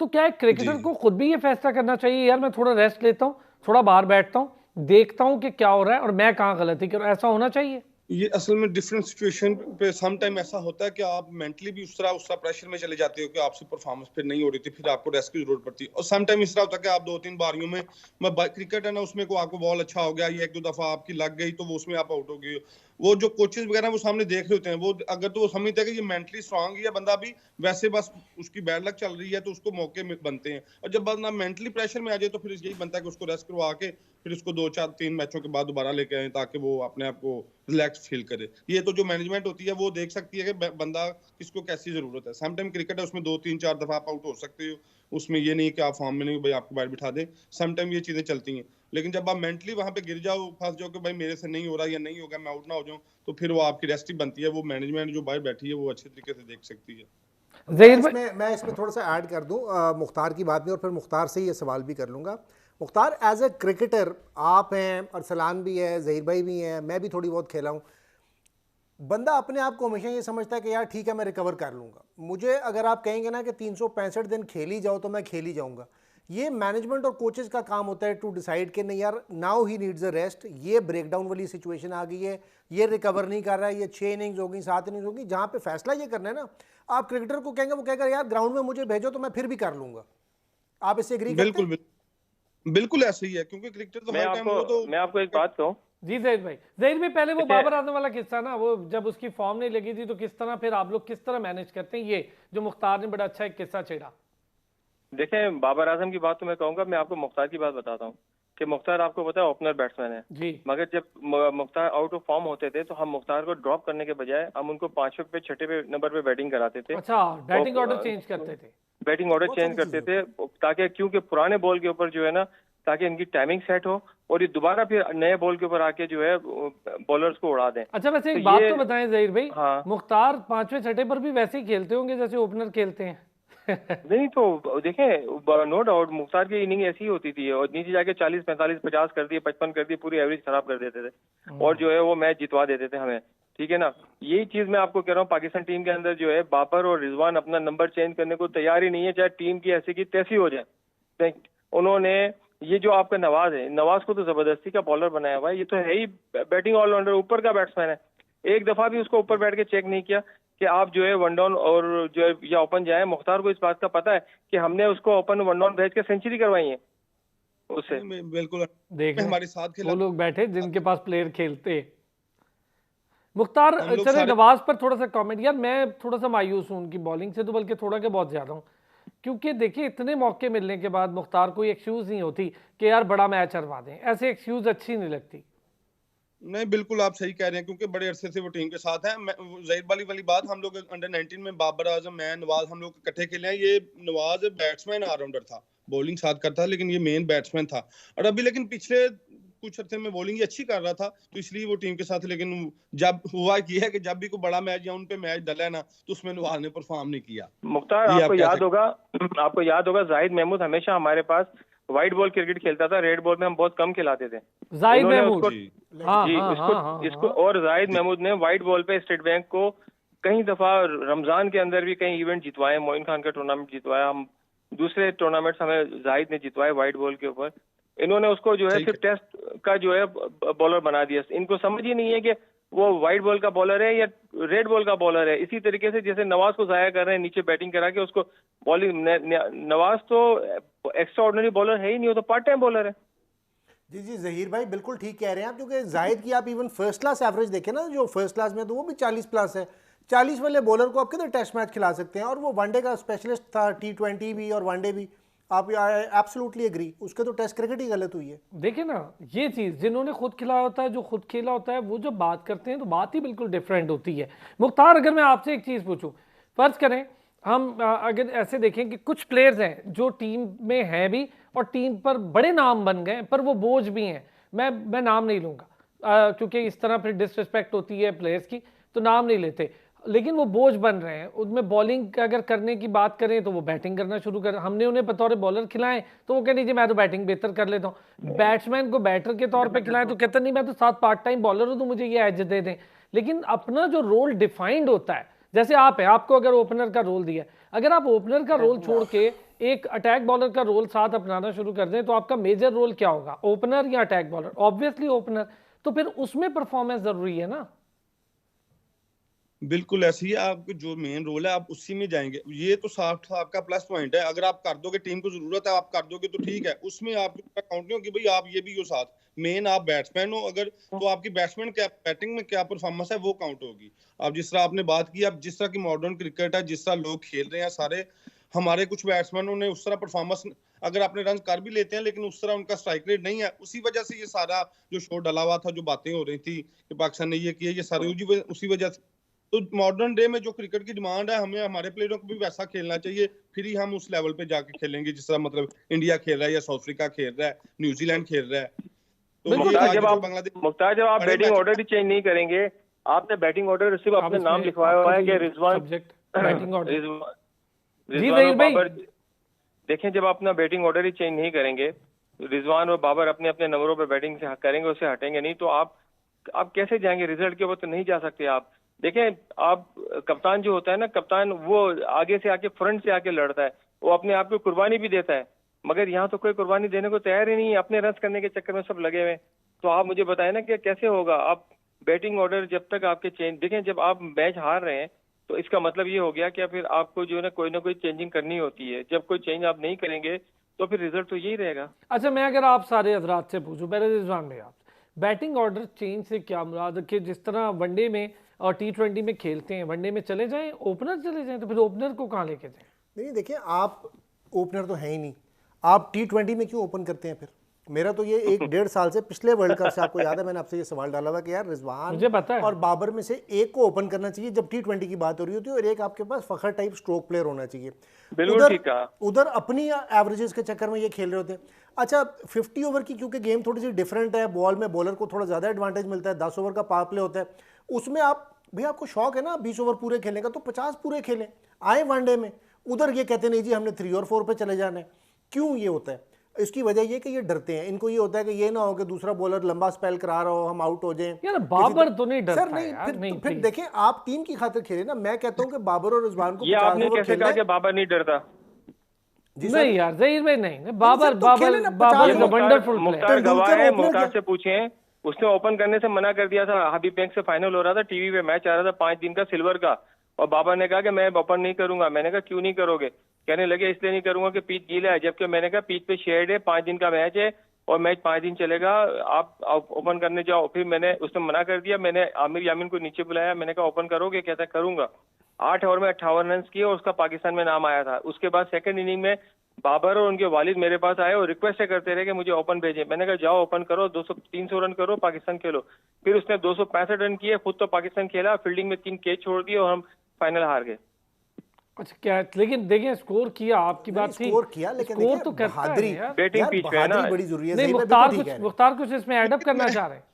तो क्या एक क्रिकेटर को खुद भी ये फैसला करना चाहिए यार मैं थोड़ा रेस्ट लेता हूँ, थोड़ा बाहर बैठता हूँ, देखता हूँ कि क्या हो रहा है और मैं कहाँ गलती कर रहा हूँ, ऐसा होना चाहिए? ये असल में डिफरेंट सिचुएशन पे सम टाइम ऐसा होता है कि आप मेंटली भी उस तरह प्रेशर में चले जाते हो कि आपसे परफॉर्मेंस फिर नहीं हो रही थी, फिर आपको रेस्ट की जरूरत पड़ती है। और सम टाइम इस तरह होता है कि आप 2-3 बारियों में क्रिकेट है ना, उसमें को आपको बॉल अच्छा हो गया, ये 1-2 दफा आपकी लग गई तो वो उसमें आप आउट हो गए। वो जो कोचेस वगैरह वो सामने देख रहे होते हैं, वो अगर तो वो समझते हैं कि ये मेंटली स्ट्रांग है, बंदा भी वैसे बस उसकी बैड लक चल रही है तो उसको मौके बनते हैं। और जब बंदा मेंटली प्रेशर में आ जाए तो फिर यही बनता है कि उसको रेस्ट करवा के फिर उसको 2-4-3 मैचों के बाद दोबारा लेके आए ताकि वो अपने आप को रिलैक्स फील करे। ये तो जो मैनेजमेंट होती है वो देख सकती है कि बंदा किसको कैसी जरूरत है। सम टाइम क्रिकेट है उसमें 2-3-4 दफा आप आउट हो सकते हो, उसमें ये नहीं कि आप फॉर्म में नहीं हो भाई आपको बाहर बिठा दे, सम टाइम ये चीजें चलती हैं। लेकिन जब आप मेंटली वहां पे गिर जाओ, फंस जाओ कि भाई मेरे से नहीं हो रहा या नहीं होगा, मैं आउट ना हो जाऊं, तो फिर वो आपकी रेस्ट ही बनती है। वो मैनेजमेंट जो बाहर बैठी है वो अच्छे तरीके से देख सकती है। मैं इसमें थोड़ा सा ऐड कर दूं मुख्तार की बात में, और फिर मुख्तार से ये सवाल भी कर लूँगा। मुख्तार, एज ए क्रिकेटर आप हैं, अरसलान भी है, ज़हीर भाई भी हैं, मैं भी थोड़ी बहुत खेला हूँ। बंदा अपने आप को हमेशा ये समझता है कि यार ठीक है मैं रिकवर कर लूँगा। मुझे अगर आप कहेंगे ना कि 365 दिन खेल ही जाओ तो मैं खेल ही जाऊँगा, ये मैनेजमेंट और कोचेस का काम होता है टू डिसाइड कि नहीं यार now he needs a rest, ये ब्रेकडाउन वाली सिचुएशन आ गई है, ये रिकवर नहीं कर रहा है, ये 6 इनिंग्स होगी 7 इनिंग्स होगी, जहाँ पे फैसला ये करना है ना, आप क्रिकेटर को कहेंगे, वो कहेगा यार ग्राउंड में मुझे भेजो तो मैं फिर भी कर लूंगा। आप इससे एग्री करते हैं? बिल्कुल ऐसे ही है, क्योंकि क्रिकेटर तो हर टाइम वो तो मैं आपको एक बात कहूँ। जी जहीर भाई, जहीर भाई पहले वो बाबर आजम वाला किस्सा ना, वो जब उसकी फॉर्म नहीं लगी थी तो किस तरह फिर आप लोग किस तरह मैनेज करते हैं, ये जो मुख्तार ने बड़ा अच्छा एक किस्सा छेड़ा। देखें, बाबर आजम की बात तो मैं कहूँगा, मैं आपको मुख्तार की बात बताता हूँ कि मुख्तार आपको पता है ओपनर बैट्समैन है जी। मगर जब मुख्तार आउट ऑफ फॉर्म होते थे तो हम मुख्तार को ड्रॉप करने के बजाय हम उनको 5वें पे 6ठे पे नंबर पे बैटिंग कराते थे। अच्छा, बैटिंग ऑर्डर चेंज करते थे। बैटिंग ऑर्डर चेंज करते थे ताकि, क्योंकि पुराने बॉल के ऊपर जो है ना, ताकि इनकी टाइमिंग सेट हो और ये दोबारा फिर नए बॉल के ऊपर आके जो है बॉलर्स को उड़ा दें। अच्छा, वैसे एक बात तो बताएं जहीर भाई, हाँ। मुख्तार 5वें 6ठे पर भी वैसे ही खेलते होंगे जैसे ओपनर खेलते हैं। नहीं तो देखें, नो डाउट मुख्तार की इनिंग ऐसी ही होती थी और नीचे जाके 40 45 50 कर दिए, 55 कर दिए, पूरी एवरेज खराब कर देते थे और जो है वो मैच जितवा देते थे हमें, ठीक है ना। यही चीज मैं आपको कह रहा हूँ, पाकिस्तान टीम के अंदर जो है बाबर और रिजवान अपना नंबर चेंज करने को तैयार ही नहीं है, चाहे टीम की ऐसी की तैसी हो जाए। उन्होंने ये जो आपका नवाज है, नवाज को तो जबरदस्ती का बॉलर बनाया हुआ है, ये तो है ही बैटिंग ऑलराउंडर, ऊपर का बैट्समैन है। एक दफा भी उसको ऊपर बैठ के चेक नहीं किया कि आप जो है वन डाउन और जो है या ओपन जाए। मुख्तार को इस बात का पता है कि हमने उसको ओपन वन डाउन भेज के सेंचुरी करवाई है उससे। बिल्कुल देख हमारे साथ खेला, वो लोग बैठे जिनके पास प्लेयर खेलते। मुख्तार, हम लोग चले सारे- नवाज पर थोड़ा सा कमेंट। यार मैं थोड़ा सा मायूस हूँ उनकी बॉलिंग से, तो बल्कि थोड़ा के बहुत ज्यादा हूँ, क्योंकि देखिए इतने मौके मिलने के बाद मुख्तार कोई एक्सक्यूज नहीं होती कि यार बड़ा मैच हरवा दें, ऐसे एक्सक्यूज अच्छी नहीं लगती। नहीं बिल्कुल आप सही कह रहे हैं, क्योंकि बड़े अरसे से वो टीम के साथ है। जहीर वाली बात, हम लोग अंडर 19 में बाबर आजम, मैं, नवाज, हम लोग इकट्ठे खेले हैं। ये नवाज बैट्समैन ऑलराउंडर था, बॉलिंग साथ करता, लेकिन ये मेन बैट्समैन था। और अभी लेकिन पिछले कुछ अर्से में बॉलिंग ये अच्छी कर रहा था, तो इसलिए वो टीम के साथ। लेकिन जब हुआ ये है कि जब भी कोई बड़ा मैच या उन पे मैच डला है ना, तो उसमें नवाज ने परफॉर्म नहीं किया। मुख्तार, आपको याद होगा जाहिद महमूद हमेशा हमारे पास व्हाइट बॉल क्रिकेट खेलता था, रेड बॉल में हम बहुत कम खिलाते थे। जाहिद महमूद इसको और जाहिद महमूद ने व्हाइट बॉल पे स्टेट बैंक को कई दफा रमजान के अंदर भी कई इवेंट जितवाए, मोइन खान का टूर्नामेंट जितवाया, हम दूसरे टूर्नामेंट्स हमें जाहिद ने जितवाए व्हाइट बॉल के ऊपर। इन्होंने उसको जो है सिर्फ टेस्ट का जो है बॉलर बना दिया। इनको समझ ही नहीं है कि वो व्हाइट बॉल का बॉलर है या रेड बॉल का बॉलर है। इसी तरीके से जैसे नवाज को जाया कर रहे हैं नीचे बैटिंग करा के उसको बॉलिंग। नवाज तो एक्स्ट्रा ऑर्डिनरी बॉलर है ही नहीं, वो तो पार्ट टाइम बॉलर है। जी जहीर भाई बिल्कुल ठीक कह रहे हैं आप, क्योंकि जाहिद की आप इवन फर्स्ट क्लास एवरेज देखें ना, जो फर्स्ट क्लास में तो वो भी 40 प्लस है। 40 वाले बॉलर को आप किधर टेस्ट मैच खिला सकते हैं, और वो वनडे का स्पेशलिस्ट था, T20 भी और वनडे भी। आप एब्सोल्युटली एग्री, उसके तो टेस्ट क्रिकेट ही गलत हुई है। देखिए ना, ये चीज़ जिन्होंने खुद खिलाया होता है, जो खुद खेला होता है, वो जब बात करते हैं तो बात ही बिल्कुल डिफरेंट होती है। मुख्तार, अगर मैं आपसे एक चीज़ पूछूं, फर्ज करें हम अगर ऐसे देखें कि कुछ प्लेयर्स हैं जो टीम में हैं भी और टीम पर बड़े नाम बन गए, पर वो बोझ भी हैं। मैं नाम नहीं लूँगा क्योंकि इस तरह फिर डिसरिस्पेक्ट होती है प्लेयर्स की, तो नाम नहीं लेते, लेकिन वो बोझ बन रहे हैं। उनमें बॉलिंग अगर करने की बात करें तो वो बैटिंग करना शुरू कर, हमने उन्हें बतौर बॉलर खिलाएं तो वो कहते जी मैं तो बैटिंग बेहतर कर लेता हूँ। बैट्समैन को बैटर के तौर पे खिलाएं तो कहते नहीं मैं तो 7 पार्ट टाइम बॉलर हूँ, तो मुझे ये एज दे दें। लेकिन अपना जो रोल डिफाइंड होता है, जैसे आप है, आपको अगर ओपनर का रोल दिया, अगर आप ओपनर का रोल छोड़ के एक अटैक बॉलर का रोल साथ अपनाना शुरू कर दें तो आपका मेजर रोल क्या होगा, ओपनर या अटैक बॉलर? Obviously opener. तो फिर उसमें परफॉर्मेंस जरूरी है ना। बिल्कुल ऐसे ही, आपको जो मेन रोल है आप उसी में जाएंगे। ये तो साफ आपका प्लस पॉइंट है, अगर आप कर दोगे, टीम को जरूरत है आप कर दोगे तो ठीक है, उसमें आपको काउंट नहीं होगी भाई आप ये भी हो साथ। मेन आप बैट्समैन हो अगर, तो आपकी बैट्समैन क्या बैटिंग में क्या परफॉर्मेंस है वो काउंट होगी। आप जिस तरह आपने बात की, आप जिस तरह की मॉडर्न क्रिकेट है, जिस तरह लोग खेल रहे हैं सारे, हमारे कुछ बैट्समैनों ने उस तरह परफॉर्मेंस, अगर अपने रन कर भी लेते हैं लेकिन उस तरह उनका स्ट्राइक रेट नहीं है। उसी वजह से ये सारा जो शो डला हुआ था, जो बातें हो रही थी कि पाकिस्तान ने ये किया, ये सारे उसी वजह से। तो मॉडर्न डे में जो क्रिकेट की डिमांड है, हमें हमारे प्लेयरों को भी वैसा खेलना चाहिए, फिर ही हम उस लेवल पे जाके खेलेंगे जिस तरह मतलब इंडिया खेल रहा है या साउथ अफ्रीका खेल रहा है, न्यूजीलैंड खेल रहा है। तो मुख्तार, जब आप बैटिंग ऑर्डर ही चेंज नहीं करेंगे, आपने बैटिंग ऑर्डर सिर्फ अपने नाम लिखवाया हुआ है कि रिजवान बैटिंग ऑर्डर। बाबर। देखें, जब अपना बैटिंग ऑर्डर ही चेंज नहीं करेंगे, रिजवान और बाबर अपने अपने नंबरों पर बैटिंग से करेंगे, उससे हटेंगे नहीं, तो आप कैसे जाएंगे? रिजल्ट के ऊपर तो नहीं जा सकते आप। देखें, आप कप्तान जो होता है ना, कप्तान वो आगे से आके फ्रंट से आके लड़ता है, वो अपने आप को कुर्बानी भी देता है। मगर यहाँ तो कोई कुर्बानी देने को तैयार ही नहीं है, अपने रन करने के चक्कर में सब लगे हुए हैं। तो आप मुझे बताएं ना कि कैसे होगा। आप बैटिंग ऑर्डर जब तक आपके चेंज देखें, जब आप मैच हार रहे हैं तो इसका मतलब ये हो गया कि फिर आपको जो है ना कोई चेंजिंग करनी होती है। जब कोई चेंज आप नहीं करेंगे तो फिर रिजल्ट तो यही रहेगा। अच्छा, मैं अगर आप सारे हजरात से पूछूं, पहले रिजवान भाई आप, बैटिंग ऑर्डर चेंज से क्या मुराद है? कि जिस तरह वनडे में और T20 में खेलते हैं, वनडे में चले जाएं, ओपनर चले जाएं, तो फिर ओपनर को कहाँ लेके जाएं? नहीं देखिए, आप ओपनर तो है ही नहीं, आप T20 में क्यों ओपन करते हैं फिर? मेरा तो ये 1-1.5 साल से, पिछले वर्ल्ड कप से आपको याद है मैंने आपसे ये सवाल डाला हुआ कि यार रिजवान मुझे पता है। और बाबर में से एक को ओपन करना चाहिए जब T20 की बात हो रही होती है, और एक आपके पास फखर टाइप स्ट्रोक प्लेयर होना चाहिए। बिल्कुल ठीक कहा। उधर अपनी एवरेजेस के चक्कर में ये खेल रहे होते हैं। अच्छा, 50 ओवर की क्योंकि गेम थोड़ी सी डिफरेंट है, बॉल में बॉलर को थोड़ा ज़्यादा एडवांटेज मिलता है, 10 ओवर का पावर प्ले होता है, उसमें आप भाई आपको शौक है ना 20 ओवर पूरे खेलने का, तो 50 पूरे खेलें, आए वनडे में। उधर ये कहते नहीं जी हमने 3 और 4 पे चले जाना है। क्यों ये होता है? इसकी वजह ये कि ये डरते हैं, इनको ये होता है कि ये ना हो कि दूसरा बॉलर लंबा स्पेल करा रहा हो, हम आउट हो जाएं। यार बाबर तो नहीं डरता सर नहीं, यार, फिर नहीं, फिर please। देखें, आप टीम की खातिर खेले ना। मैं कहता हूं कि बाबर और रिजवान को ये 50 आपने ओवर कैसे खेलना कहा है। कि बाबर नहीं डरता? जी सर, नहीं यार जहीर भाई, नहीं, बाबर तो खेले ना, Babar 50 is a wonderful player. Mukhtar गवाह तेंदुलकर है, ओपनर मुख्तार क्या? से पूछें, उसने ओपन करने से मना कर दिया था। हबीब बैंक से फाइनल हो रहा था, टीवी पे मैच आ रहा था 5 दिन का सिल्वर का, और बाबर ने कहा कि मैं ओपन नहीं करूंगा। मैंने कहा क्यों नहीं करोगे? कहने लगे इसलिए नहीं करूंगा कि पिच गीला है। जबकि मैंने कहा पिच पे शेड है, 5 दिन का मैच है और मैच 5 दिन चलेगा, आप ओपन करने जाओ। फिर मैंने, उसने मना कर दिया। मैंने आमिर यामीन को नीचे बुलाया, मैंने कहा ओपन करोगे? कहता करूंगा। 8 ओवर में 58 रन किए और उसका पाकिस्तान में नाम आया था। उसके बाद सेकंड इनिंग में बाबर और उनके वालिद मेरे पास आए और रिक्वेस्ट करते रहे कि मुझे ओपन भेजें। मैंने कहा जाओ ओपन करो, 200-300 रन करो, पाकिस्तान खेलो। फिर उसने 265 रन किए, खुद तो पाकिस्तान खेला, फील्डिंग में 3 कैच छोड़ दिए और हम फाइनल हार गए। अच्छा क्या, लेकिन देखिए स्कोर किया, आपकी बात थी, स्कोर किया, लेकिन स्कोर देखिए, तो करता है बहादुरी यार। बैटिंग यार, पिच पे है ना। बहादुरी बड़ी जरूरी है। नहीं, सही में मुख्तार बिल्कुल ठीक कुछ है। मुख्तार कुछ इसमें एडअप करना चाह रहे हैं।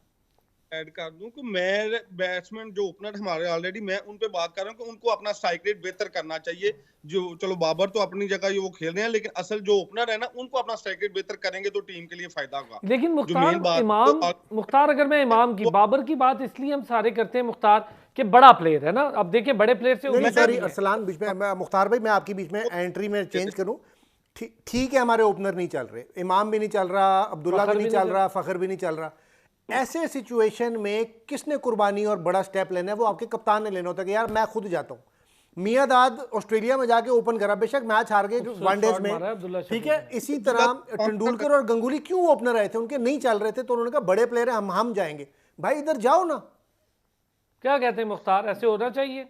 ऐड कर दूं कि मैं बैट्समैन जो ओपनर हमारे ऑलरेडी, मैं उन पे बात कर रहा हूं कि उनको अपना स्ट्राइक रेट बेहतर करना चाहिए। जो चलो बाबर तो अपनी जगह ये वो खेल रहे हैं, लेकिन असल जो ओपनर है ना, उनको अपना स्ट्राइक रेट बेहतर करेंगे तो टीम के लिए फायदा होगा। लेकिन जो मेन बात मुख्तार अगर मैं इमाम की, बाबर की बात इसलिए हम सारे करते हैं मुख्तार कि बड़ा प्लेयर है ना। अब देखिए बड़े प्लेयर से नहीं उम्मीद सॉरी नहीं है। अरसलान, बीच में मुख्तार भाई, मैं आपकी बीच में एंट्री में चेंज करूं। ठीक है, हमारे ओपनर नहीं चल रहे, इमाम भी नहीं चल रहा, अब्दुल्ला भी नहीं चल रहा, फखर भी नहीं चल रहा। ऐसे सिचुएशन में किसने कुर्बानी और बड़ा स्टेप लेना है? वो आपके कप्तान ने लेना होता है कि यार मैं खुद जाता हूँ। मियादाद ऑस्ट्रेलिया में जाके ओपन करा, बेशक मैच हार गए वनडेज में, ठीक है। इसी तरह तेंदुलकर और गंगुली क्यों ओपनर आए थे? उनके नहीं चल रहे थे, तो उन्होंने कहा बड़े प्लेयर हैं, हम जाएंगे। भाई इधर जाओ ना। क्या कहते हैं मुख्तार, ऐसे होना चाहिए?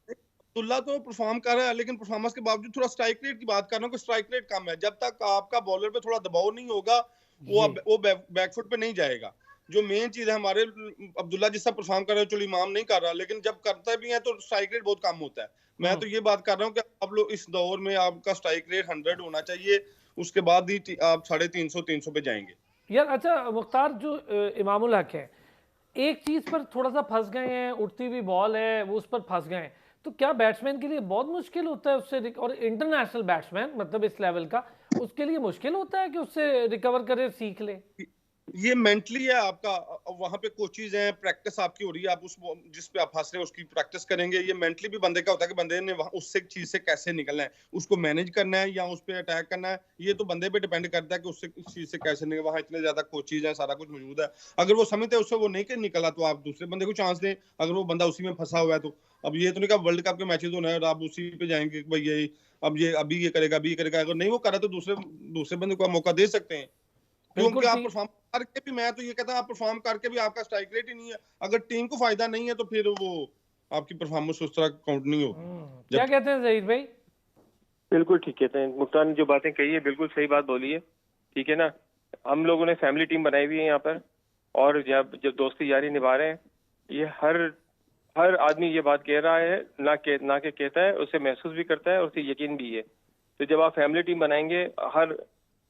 अब्दुल्ला तो परफॉर्म कर रहा है, लेकिन परफॉर्मेंस के बावजूद थोड़ा स्ट्राइक रेट की बात कर रहा हूँ कि स्ट्राइक रेट कम है। जब तक आपका बॉलर पे थोड़ा दबाव नहीं होगा, वो बैकफुट पे नहीं जाएगा। जो मेन चीज है हमारे, अब्दुल्ला जिस तरह परफॉर्म कर रहा है, चलो इमाम नहीं कर रहा, लेकिन जब करता भी है तो स्ट्राइक रेट बहुत कम होता है। मैं तो ये बात कर रहा हूँ कि आप लोग इस दौर में आपका स्ट्राइक रेट 100 होना चाहिए, उसके बाद ही आप 350-300 पे जाएंगे यार। अच्छा मुख्तार, जो इमामुल हक है, एक चीज पर थोड़ा सा फंस गए हैं, उठती हुई बॉल है वो उस पर फंस गए हैं, तो क्या बैट्समैन के लिए बहुत मुश्किल होता है उससे, और इंटरनेशनल बैट्समैन मतलब इस लेवल का, उसके लिए मुश्किल होता है कि उससे रिकवर करे, सीख ले? ये मेंटली है आपका। वहां पे कोचेज हैं, प्रैक्टिस आपकी हो रही है, आप उस जिस पे आप फंस रहे हैं उसकी प्रैक्टिस करेंगे। ये मेंटली भी बंदे का होता है कि बंदे ने उससे चीज से कैसे निकलना है, उसको मैनेज करना है या उस पे अटैक करना है। ये तो बंदे पे डिपेंड करता है कि उससे इस चीज से कैसे निकल। वहां इतने ज्यादा कोचेज हैं, सारा कुछ मौजूद है। अगर वो समझते हैं उससे वो नहीं निकला, तो आप दूसरे बंदे को चांस दें। अगर वो बंदा उसी में फंसा हुआ है तो अब ये तो नहीं कहा वर्ल्ड कप के मैचेस होना है और आप उसी पे जाएंगे भाई ये अभी ये करेगा, अभी ये करेगा। अगर नहीं वो करा तो दूसरे बंदे को आप मौका दे सकते हैं। क्योंकि आप परफॉर्म करके भी, मैं तो ये कहता हूं, आप परफॉर्म करके भी आपका स्ट्राइक रेट ही नहीं है। अगर टीम को फायदा नहीं है तो फिर वो आपकी परफॉर्मेंस उस तरह काउंट नहीं होगी। क्या कहते हैं जहीर भाई? बिल्कुल ठीक कहते हैं। मुख्तार ने जो बातें कही है बिल्कुल सही बात बोली है, ठीक है ना। हम लोगों ने फैमिली टीम बनाई हुई है यहाँ पर, और जब दोस्ती यारी निभा रहे हैं, ये हर आदमी ये बात कह रहा है, ना के कहता है, उसे महसूस भी करता है और उसे यकीन भी है। तो जब आप फैमिली टीम बनाएंगे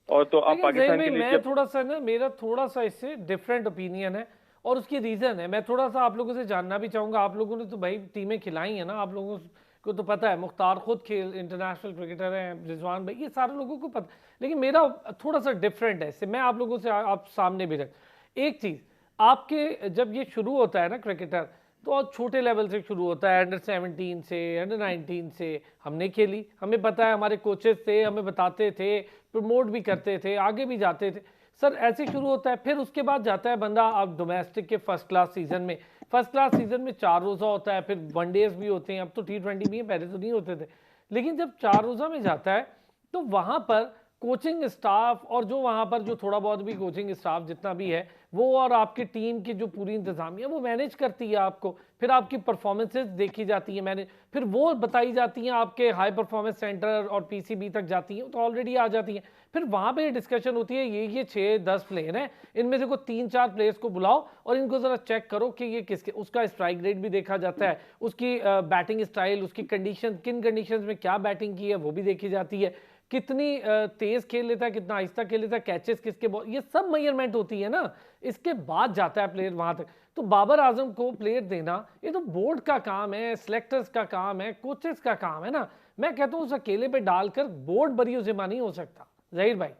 और तो आप पाकिस्तान के लिए, मैं थोड़ा सा ना, मेरा थोड़ा सा इससे डिफरेंट ओपिनियन है और उसकी रीज़न है। मैं थोड़ा सा आप लोगों से जानना भी चाहूँगा। आप लोगों ने तो भाई टीमें खिलाई हैं ना, आप लोगों को तो पता है, मुख्तार खुद इंटरनेशनल क्रिकेटर हैं, रिजवान भाई, ये सारे लोगों को पता। लेकिन मेरा थोड़ा सा डिफरेंट है इससे, मैं आप लोगों से आप सामने भी रख एक चीज़। आपके जब ये शुरू होता है ना क्रिकेटर, तो छोटे लेवल से शुरू होता है, अंडर 17 से, अंडर 19 से हमने खेली, हमें पता है, हमारे कोचेस थे, हमें बताते थे प्रमोट भी करते थे, आगे भी जाते थे सर। ऐसे शुरू होता है, फिर उसके बाद जाता है बंदा अब डोमेस्टिक के फर्स्ट क्लास सीजन में। फर्स्ट क्लास सीजन में 4 रोज़ा होता है, फिर वनडेज भी होते हैं, अब तो T20 भी है, पहले तो नहीं होते थे। लेकिन जब 4 रोज़ा में जाता है तो वहाँ पर कोचिंग स्टाफ और जो वहाँ पर जो थोड़ा बहुत भी कोचिंग स्टाफ जितना भी है वो और आपकी टीम की जो पूरी इंतजामिया वो मैनेज करती है आपको। फिर आपकी परफॉर्मेंसेज देखी जाती है मैनेज, फिर वो बताई जाती हैं आपके हाई परफॉर्मेंस सेंटर और पीसीबी तक जाती हैं, तो ऑलरेडी आ जाती हैं। फिर वहाँ पे डिस्कशन होती है ये 6-10 प्लेयर हैं, इनमें से को 3-4 प्लेयर्स को बुलाओ और इनको ज़रा चेक करो कि ये किसके, उसका स्ट्राइक रेट भी देखा जाता है, उसकी बैटिंग स्टाइल, उसकी कंडीशन, किन कंडीशन में क्या बैटिंग की है वो भी देखी जाती है, कितनी तेज खेल लेता है, कितना आहिस्ता खेल लेता है, कैचेस किसके बॉल, ये सब मेजरमेंट होती है ना। इसके बाद जाता है प्लेयर वहां तक। तो बाबर आजम को प्लेयर देना ये तो बोर्ड का काम है, सिलेक्टर्स का काम है, कोचेस का काम है ना। मैं कहता हूँ उस अकेले पे डालकर बोर्ड बरीउज़िमा नहीं हो सकता। जहीर भाई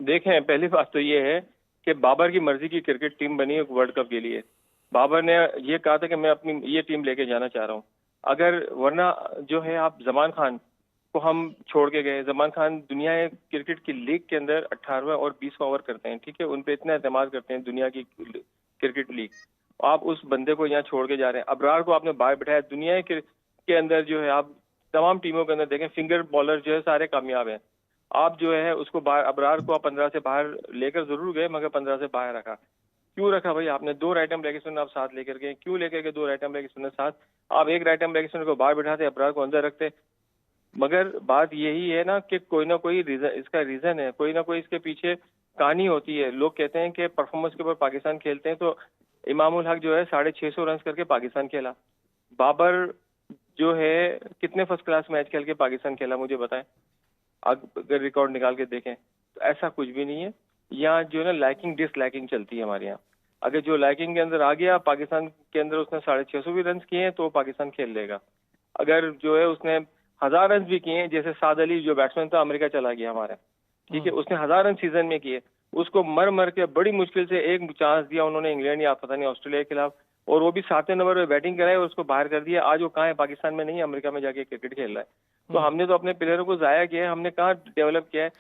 देखें, पहली बात तो ये है कि बाबर की मर्जी की क्रिकेट टीम बनी है वर्ल्ड कप के लिए। बाबर ने ये कहा था कि मैं अपनी ये टीम लेके जाना चाह रहा हूँ, अगर वरना जो है आप जमान खान को हम छोड़ के गए। जमान खान दुनिया क्रिकेट की लीग के अंदर 18वें और 20वां ओवर करते हैं, ठीक है, उन पे इतना एतमाद करते हैं दुनिया की क्रिकेट लीग। आप उस बंदे को यहाँ छोड़ के जा रहे हैं। अबरार को आपने बाहर बिठाया। दुनिया के अंदर जो है आप तमाम टीमों के अंदर देखें, फिंगर बॉलर जो है सारे कामयाब हैं। आप जो है उसको बाहर, अबरार को आप 15 से बाहर लेकर जरूर गए मगर 15 से बाहर रखा। क्यों रखा भाई आपने? 2 राइट आर्म लेग स्पिनर आप साथ लेकर गए, क्यों लेकर गए 2 राइट आर्म लेग स्पिनर साथ? आप 1 राइट आर्म लेग स्पिनर को बाहर बिठाते, अबरार को अंदर रखते। मगर बात यही है ना कि कोई ना कोई रीजन, इसका रीजन है, कोई ना कोई इसके पीछे कहानी होती है। लोग कहते हैं कि परफॉर्मेंस के ऊपर पाकिस्तान खेलते हैं, तो इमामुल हक जो है 650 रन करके पाकिस्तान खेला। बाबर जो है कितने फर्स्ट क्लास मैच खेल के पाकिस्तान खेला, मुझे बताएं। अगर रिकॉर्ड निकाल के देखें तो ऐसा कुछ भी नहीं है। यहाँ जो है ना लाइकिंग डिसलाइकिंग चलती है हमारे यहाँ। अगर जो लाइकिंग के अंदर आ गया पाकिस्तान के अंदर, उसने 650 भी रन किए हैं तो पाकिस्तान खेल लेगा। अगर जो है उसने 1000 रन भी किए हैं, जैसे साद अली जो बैट्समैन था अमेरिका चला गया हमारा, ठीक है, उसने 1000 रन सीजन में किए, उसको मर मर के बड़ी मुश्किल से एक चांस दिया उन्होंने इंग्लैंड या पता नहीं ऑस्ट्रेलिया के खिलाफ, और वो भी 7वें नंबर पे बैटिंग कराई और उसको बाहर कर दिया। आज वो कहाँ है? पाकिस्तान में नहीं, अमेरिका में जाके क्रिकेट खेल रहा है। तो हमने तो अपने प्लेयरों को जाया किया है, हमने कहाँ डेवलप किया है?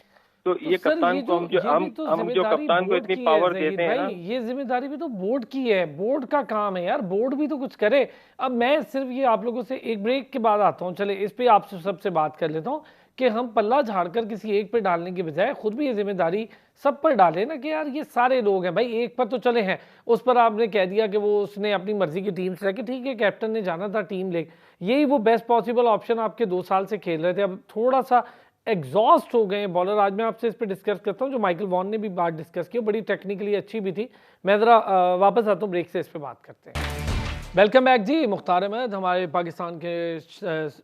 तो ये कप्तान को हम जो कप्तान को इतनी पावर देते हैं ना, ये जिम्मेदारी भी तो बोर्ड की है, बोर्ड का काम है यार, बोर्ड भी तो कुछ करे। अब मैं सिर्फ ये आप लोगों से एक ब्रेक के बाद आता हूँ, चले इस पे आपसे सबसे बात कर लेता हूँ कि हम पल्ला झाड़कर किसी एक पे डालने के बजाय खुद भी ये जिम्मेदारी सब पर डाले ना कि यार ये सारे लोग हैं भाई, एक पर तो चले हैं, उस पर आपने कह दिया कि वो उसने अपनी मर्जी की टीम से, ठीक है कैप्टन ने जाना था टीम ले, यही वो बेस्ट पॉसिबल ऑप्शन आपके 2 साल से खेल रहे थे, अब थोड़ा सा एग्जॉस्ट हो गए बॉलर। आज मैं आपसे इस पर डिस्कस करता हूँ, जो माइकल वॉन ने भी बात डिस्कस की, बड़ी टेक्निकली अच्छी भी थी। मैं ज़रा वापस आता हूँ ब्रेक से, इस पर बात करते हैं। वेलकम बैक जी। मुख्तार अहमद हमारे पाकिस्तान के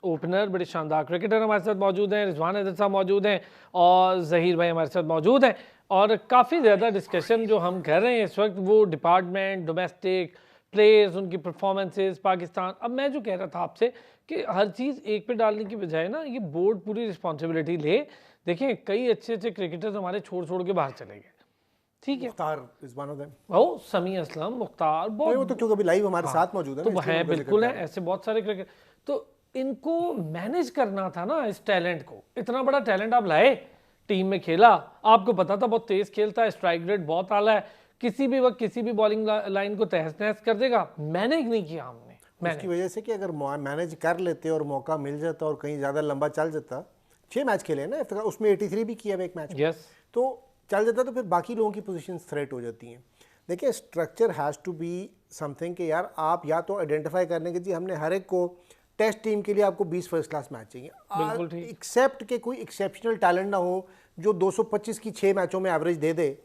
ओपनर, बड़े शानदार क्रिकेटर हमारे साथ मौजूद हैं, रिजवान हैदर साहब मौजूद हैं और जहीर भाई हमारे साथ मौजूद हैं। और काफ़ी ज़्यादा डिस्कशन जो हम कर रहे हैं इस वक्त वो डिपार्टमेंट, डोमेस्टिक प्लेयर्स, उनकी परफॉर्मेंसेस, पाकिस्तान। अब मैं जो कह रहा था आपसे कि हर चीज़ एक पे डालने की बजाय ना ये बोर्ड पूरी रिस्पॉन्सिबिलिटी ले। देखें कई अच्छे अच्छे क्रिकेटर्स हमारे छोड़ के बाहर चले गए, ठीक है, Mukhtar is one of them. ओ समी असलम, मुख्तार, बहुत वो तो क्योंकि अभी लाइव हमारे साथ मौजूद है तो ना, है, बिल्कुल है, ऐसे बहुत सारे क्रिकेट। तो इनको मैनेज करना था ना, इस टैलेंट को। इतना बड़ा टैलेंट आप लाए, टीम में खेला, आपको पता था बहुत तेज खेलता है, स्ट्राइक रेट बहुत आला है, किसी भी वक्त किसी भी बॉलिंग लाइन को तहस नहस कर देगा। मैनेज नहीं किया हमने। इसकी वजह से कि अगर मैनेज कर लेते और मौका मिल जाता और कहीं ज़्यादा लंबा चल जाता, 6 मैच खेले ना, उसमें 83 भी किया एक मैच, यस, तो चल जाता, तो फिर बाकी लोगों की पोजीशन थ्रेट हो जाती हैं। देखिए structure has to be something कि यार आप या तो आइडेंटिफाई करने के जी हमने हर एक को टेस्ट टीम के लिए आपको 20 फर्स्ट क्लास मैच चाहिए, एक्सेप्ट के कोई एक्सेप्शनल टैलेंट ना हो जो 225 की 6 मैचों में एवरेज दे दे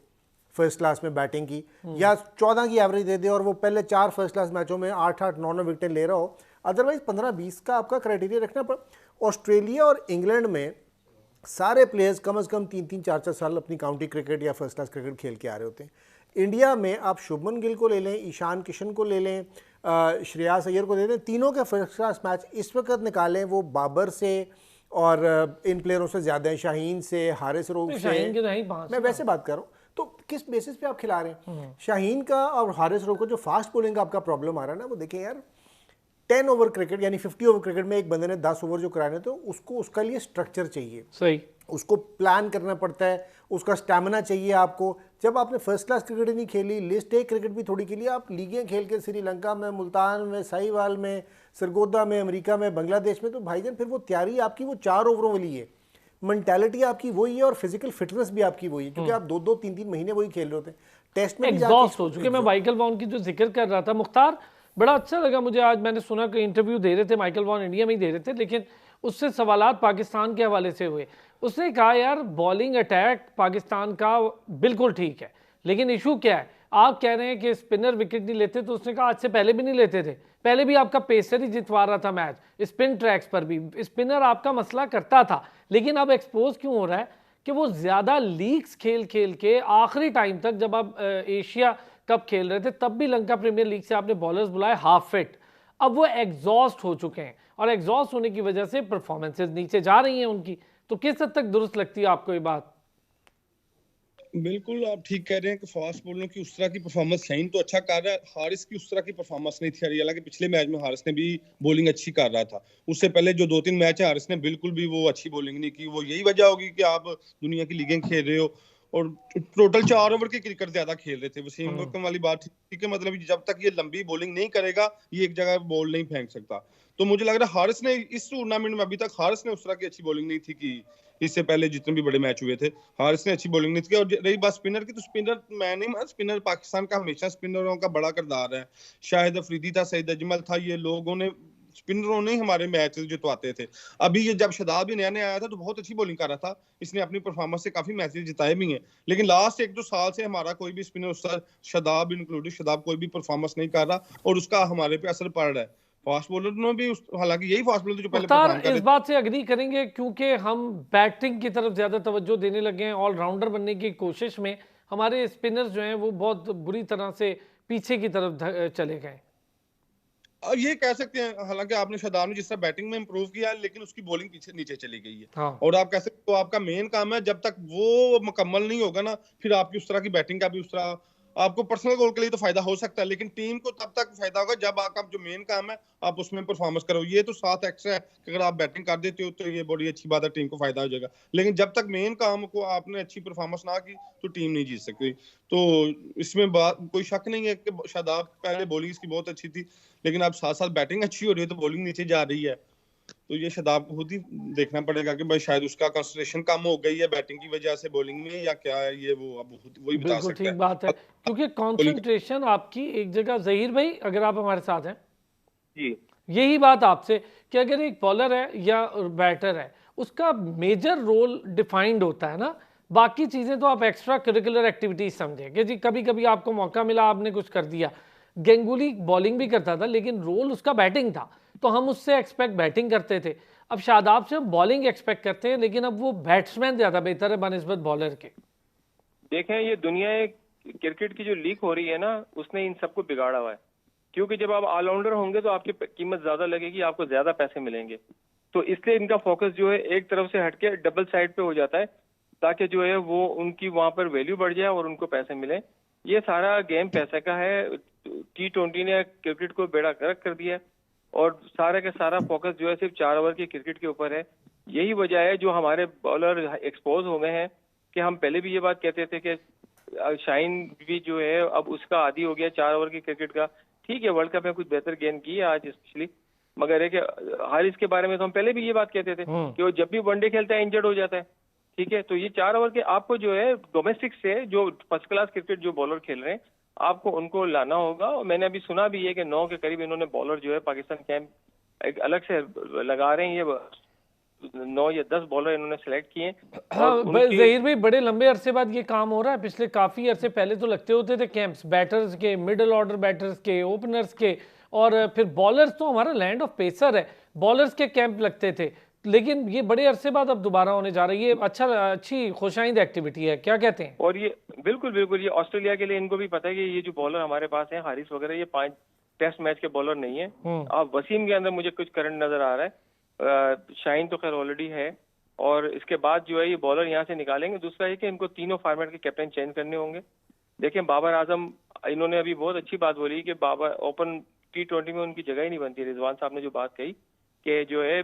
फर्स्ट क्लास में बैटिंग की, या 14 की एवरेज दे दे और वो पहले 4 फर्स्ट क्लास मैचों में 8-8 9 विकेट ले रहा हो। अदरवाइज 15-20 का आपका क्राइटेरिया रखना पड़। ऑस्ट्रेलिया और इंग्लैंड में सारे प्लेयर्स कम से कम 3-3 4-4 साल अपनी काउंटी क्रिकेट या फर्स्ट क्लास क्रिकेट खेल के आ रहे होते हैं। इंडिया में आप शुभमन गिल को ले लें, ईशान किशन को ले लें, श्रेयस अय्यर को ले लें, तीनों के फर्स्ट क्लास मैच इस वक्त निकालें वो बाबर से और इन प्लेयरों से ज़्यादा हैं, शाहीन से, हारिस रऊफ से, मैं वैसे बात कर रहा हूँ। तो किस बेसिस पे आप खिला रहे हैं? शाहीन का और हारिस रऊफ का जो फास्ट बॉलिंग का आपका प्रॉब्लम आ रहा है ना, वो देखें यार 10 ओवर क्रिकेट यानी 50 ओवर क्रिकेट में एक बंदे ने 10 ओवर जो कराने, तो उसको उसका लिए स्ट्रक्चर चाहिए। सही, उसको प्लान करना पड़ता है, उसका स्टैमिना चाहिए आपको। जब आपने फर्स्ट क्लास क्रिकेट नहीं खेली, लिस्ट ए क्रिकेट भी थोड़ी खेली, आप लीगें खेल के श्रीलंका में, मुल्तान में, साहिवाल में, सरगोदा में, अमेरिका में, बांग्लादेश में, तो भाईजान फिर वो तैयारी आपकी वो 4 ओवरों वाली है, मेंटालिटी आपकी वही है और फिजिकल फिटनेस भी आपकी वही है, क्योंकि आप 2-2, 3-3 महीने वही खेल रहे होते हैं। टेस्ट में भी एग्जॉस्ट हो चुके। मैं माइकल वॉन की जो जिक्र कर रहा था मुख्तार, बड़ा अच्छा लगा मुझे। आज मैंने सुना कि इंटरव्यू दे रहे थे माइकल वॉन, इंडिया में ही दे रहे थे, लेकिन उससे सवालात पाकिस्तान के हवाले से हुए। उसने कहा यार बॉलिंग अटैक पाकिस्तान का बिल्कुल ठीक है, लेकिन इशू क्या है, आप कह रहे हैं कि स्पिनर विकेट नहीं लेते, तो उसने कहा आज से पहले भी नहीं लेते थे, पहले भी आपका पेसर ही जितवा रहा था मैच, स्पिन ट्रैक्स पर भी स्पिनर आपका मसला करता था। लेकिन अब एक्सपोज क्यों हो रहा है कि वो ज़्यादा लीग्स खेल खेल के आखिरी टाइम तक, जब आप एशिया कप खेल रहे थे तब भी लंका प्रीमियर लीग से आपने बॉलर्स बुलाए हाफ फिट, अब वो एग्जॉस्ट हो चुके हैं और एग्जॉस्ट होने की वजह से परफॉर्मेंसेज नीचे जा रही हैं उनकी। तो किस हद तक दुरुस्त लगती है आपको ये बात? बिल्कुल आप ठीक कह रहे हैं कि फास्ट बॉलरों की उस तरह की परफॉर्मेंस शाहीन तो अच्छा कर रहा है, हारिस की उस तरह की परफॉर्मेंस नहीं थी आ रही। हालांकि पिछले मैच में हारिस ने भी बॉलिंग अच्छी कर रहा था, उससे पहले जो 2-3 मैच है हारिस ने बिल्कुल भी वो अच्छी बॉलिंग नहीं की। वो यही वजह होगी कि आप दुनिया की लीगें खेल रहे हो और टोटल 4 ओवर की क्रिकेट ज्यादा खेल रहे थे। वसीम अकरम वाली बात ठीक है, मतलब जब तक ये लंबी बॉलिंग नहीं करेगा ये एक जगह बॉल नहीं फेंक सकता। तो मुझे लग रहा है हारिस ने इस टूर्नामेंट में अभी तक हारिस ने उस तरह की अच्छी बॉलिंग नहीं थी कि इससे पहले जितने भी बड़े मैच हुए थे हारिस ने अच्छी बॉलिंग नहीं थी। और रही बात स्पिनर की, तो स्पिनर मैं नहीं मानता, स्पिनर पाकिस्तान का हमेशा स्पिनरों का बड़ा किरदार है। शाहिद अफरीदी था, सईद अजमल था, ये लोगों ने स्पिनरों ने हमारे मैच जितवाते थे। अभी ये जब शदाब भी नया नया आया था तो बहुत अच्छी बॉलिंग कर रहा था, इसने अपनी परफॉर्मेंस से काफी मैचेस जिताए भी हैं। लेकिन लास्ट 1-2 साल से हमारा कोई भी स्पिनर उस शदाब इंक्लूडेड, शदाब कोई भी परफॉर्मेंस नहीं कर रहा और उसका हमारे पे असर पड़ रहा है। फास्ट बॉलर ने भी हालांकि यही फास्ट बॉलर जो पहले मुख्तार परफॉर्म कर इस रहे बात से अग्री करेंगे, क्योंकि हम बैटिंग की तरफ ज्यादा तवज्जो देने लगे हैं, ऑलराउंडर बनने की कोशिश में हमारे स्पिनर्स जो हैं वो बहुत बुरी तरह से पीछे की तरफ चले गए। और ये कह सकते हैं, हालांकि आपने शादाब ने जिस तरह बैटिंग में इंप्रूव किया है लेकिन उसकी बॉलिंग पीछे नीचे चली गई है। हाँ, और आप कह सकते हो आपका मेन काम है, जब तक वो मुकम्मल नहीं होगा ना फिर आपकी उस तरह की बैटिंग का भी उस तरह आपको पर्सनल गोल के लिए तो फायदा हो सकता है, लेकिन टीम को तब तक फायदा होगा जब आपका जो मेन काम है आप उसमें परफॉर्मेंस करो। ये तो 7 एक्स्ट्रा है कि अगर आप बैटिंग कर देते हो तो ये बड़ी अच्छी बात है, टीम को फायदा हो जाएगा। लेकिन जब तक मेन काम को आपने अच्छी परफॉर्मेंस ना की तो टीम नहीं जीत सकती। तो इसमें बात कोई शक नहीं है कि शादाब पहले बॉलिंग इसकी बहुत अच्छी थी, लेकिन अब साथ साथ बैटिंग अच्छी हो रही है तो बॉलिंग नीचे जा रही है। तो ये शादाब को खुद ही देखना पड़ेगा कि भाई शायद उसका कंसंट्रेशन कम हो गई है बैटिंग की वजह से बॉलिंग में, या क्या है, ये वो अब वही बता बिल्कुल सकता ठीक बात है, क्योंकि बॉलिंग। कंसंट्रेशन आपकी एक जगह। जहीर भाई अगर आप हमारे साथ हैं, जी यही बात आपसे कि अगर एक बॉलर है या बैटर है उसका मेजर रोल डिफाइंड होता है ना, बाकी चीज़ें तो आप एक्स्ट्रा करिकुलर एक्टिविटीज समझें कि जी कभी कभी आपको मौका मिला आपने कुछ कर दिया। गेंगुली बॉलिंग भी करता था लेकिन रोल उसका बैटिंग था, तो हम उससे एक्सपेक्ट बैटिंग करते थे। अब शादाब से हम बॉलिंग एक्सपेक्ट करते हैं, लेकिन अब वो बैट्समैन ज़्यादा बेहतर है बनिस्बत बॉलर के। देखें, ये दुनिया क्रिकेट की जो लीक हो रही है ना, उसने इन सबको बिगाड़ा हुआ है। क्योंकि जब आप ऑलराउंडर होंगे तो आपकी कीमत ज्यादा लगेगी, आपको ज्यादा पैसे मिलेंगे। तो इसलिए इनका फोकस जो है एक तरफ से हटके डबल साइड पे हो जाता है, ताकि जो है वो उनकी वहां पर वैल्यू बढ़ जाए और उनको पैसे मिले। ये सारा गेम पैसे का है। T20 ने क्रिकेट को बेड़ा गर्क कर दिया और सारा का सारा फोकस जो है सिर्फ 4 ओवर की क्रिकेट के ऊपर है। यही वजह है जो हमारे बॉलर एक्सपोज हो गए हैं, कि हम पहले भी ये बात कहते थे कि शाहीन भी जो है अब उसका आदी हो गया 4 ओवर की क्रिकेट का। ठीक है, वर्ल्ड कप में कुछ बेहतर गेंद की है आज स्पेशली, मगर है कि हारिस के बारे में तो हम पहले भी ये बात कहते थे कि वो जब भी वनडे खेलता है इंजर्ड हो जाता है। ठीक है, तो ये 4 ओवर के आपको जो है डोमेस्टिक से जो फर्स्ट क्लास क्रिकेट जो बॉलर खेल रहे हैं आपको उनको लाना होगा। और मैंने अभी सुना भी है कि 9 के करीब इन्होंने बॉलर जो है पाकिस्तान कैंप एक अलग से लगा रहे हैं। ये 9 या 10 बॉलर इन्होंने सेलेक्ट किए। हाँ जहीर भाई, बड़े लंबे अरसे बाद ये काम हो रहा है। पिछले काफ़ी अरसे पहले तो लगते होते थे कैंप्स बैटर्स के, मिडिल ऑर्डर बैटर्स के, ओपनर्स के, और फिर बॉलर्स तो हमारा लैंड ऑफ पेसर है, बॉलर्स के कैंप लगते थे। लेकिन ये बड़े अरसे बाद अब दोबारा होने जा रही है। अच्छी खुशाइंद एक्टिविटी है, क्या कहते हैं? और ये बिल्कुल बिल्कुल ये ऑस्ट्रेलिया के लिए इनको भी पता है कि ये जो बॉलर हमारे पास हैं हारिस वगैरह, ये 5 टेस्ट मैच के बॉलर नहीं है। अब वसीम के अंदर मुझे कुछ करंट नजर आ रहा है। शाहीन तो खैर ऑलरेडी है, और इसके बाद जो है ये बॉलर यहाँ से निकालेंगे। दूसरा है कि इनको तीनों फॉर्मेट के कैप्टन चेंज करने होंगे। देखिए बाबर आजम, इन्होंने अभी बहुत अच्छी बात बोली कि बाबर ओपन T20 में उनकी जगह ही नहीं बनती। रिजवान साहब ने जो बात कही कि जो है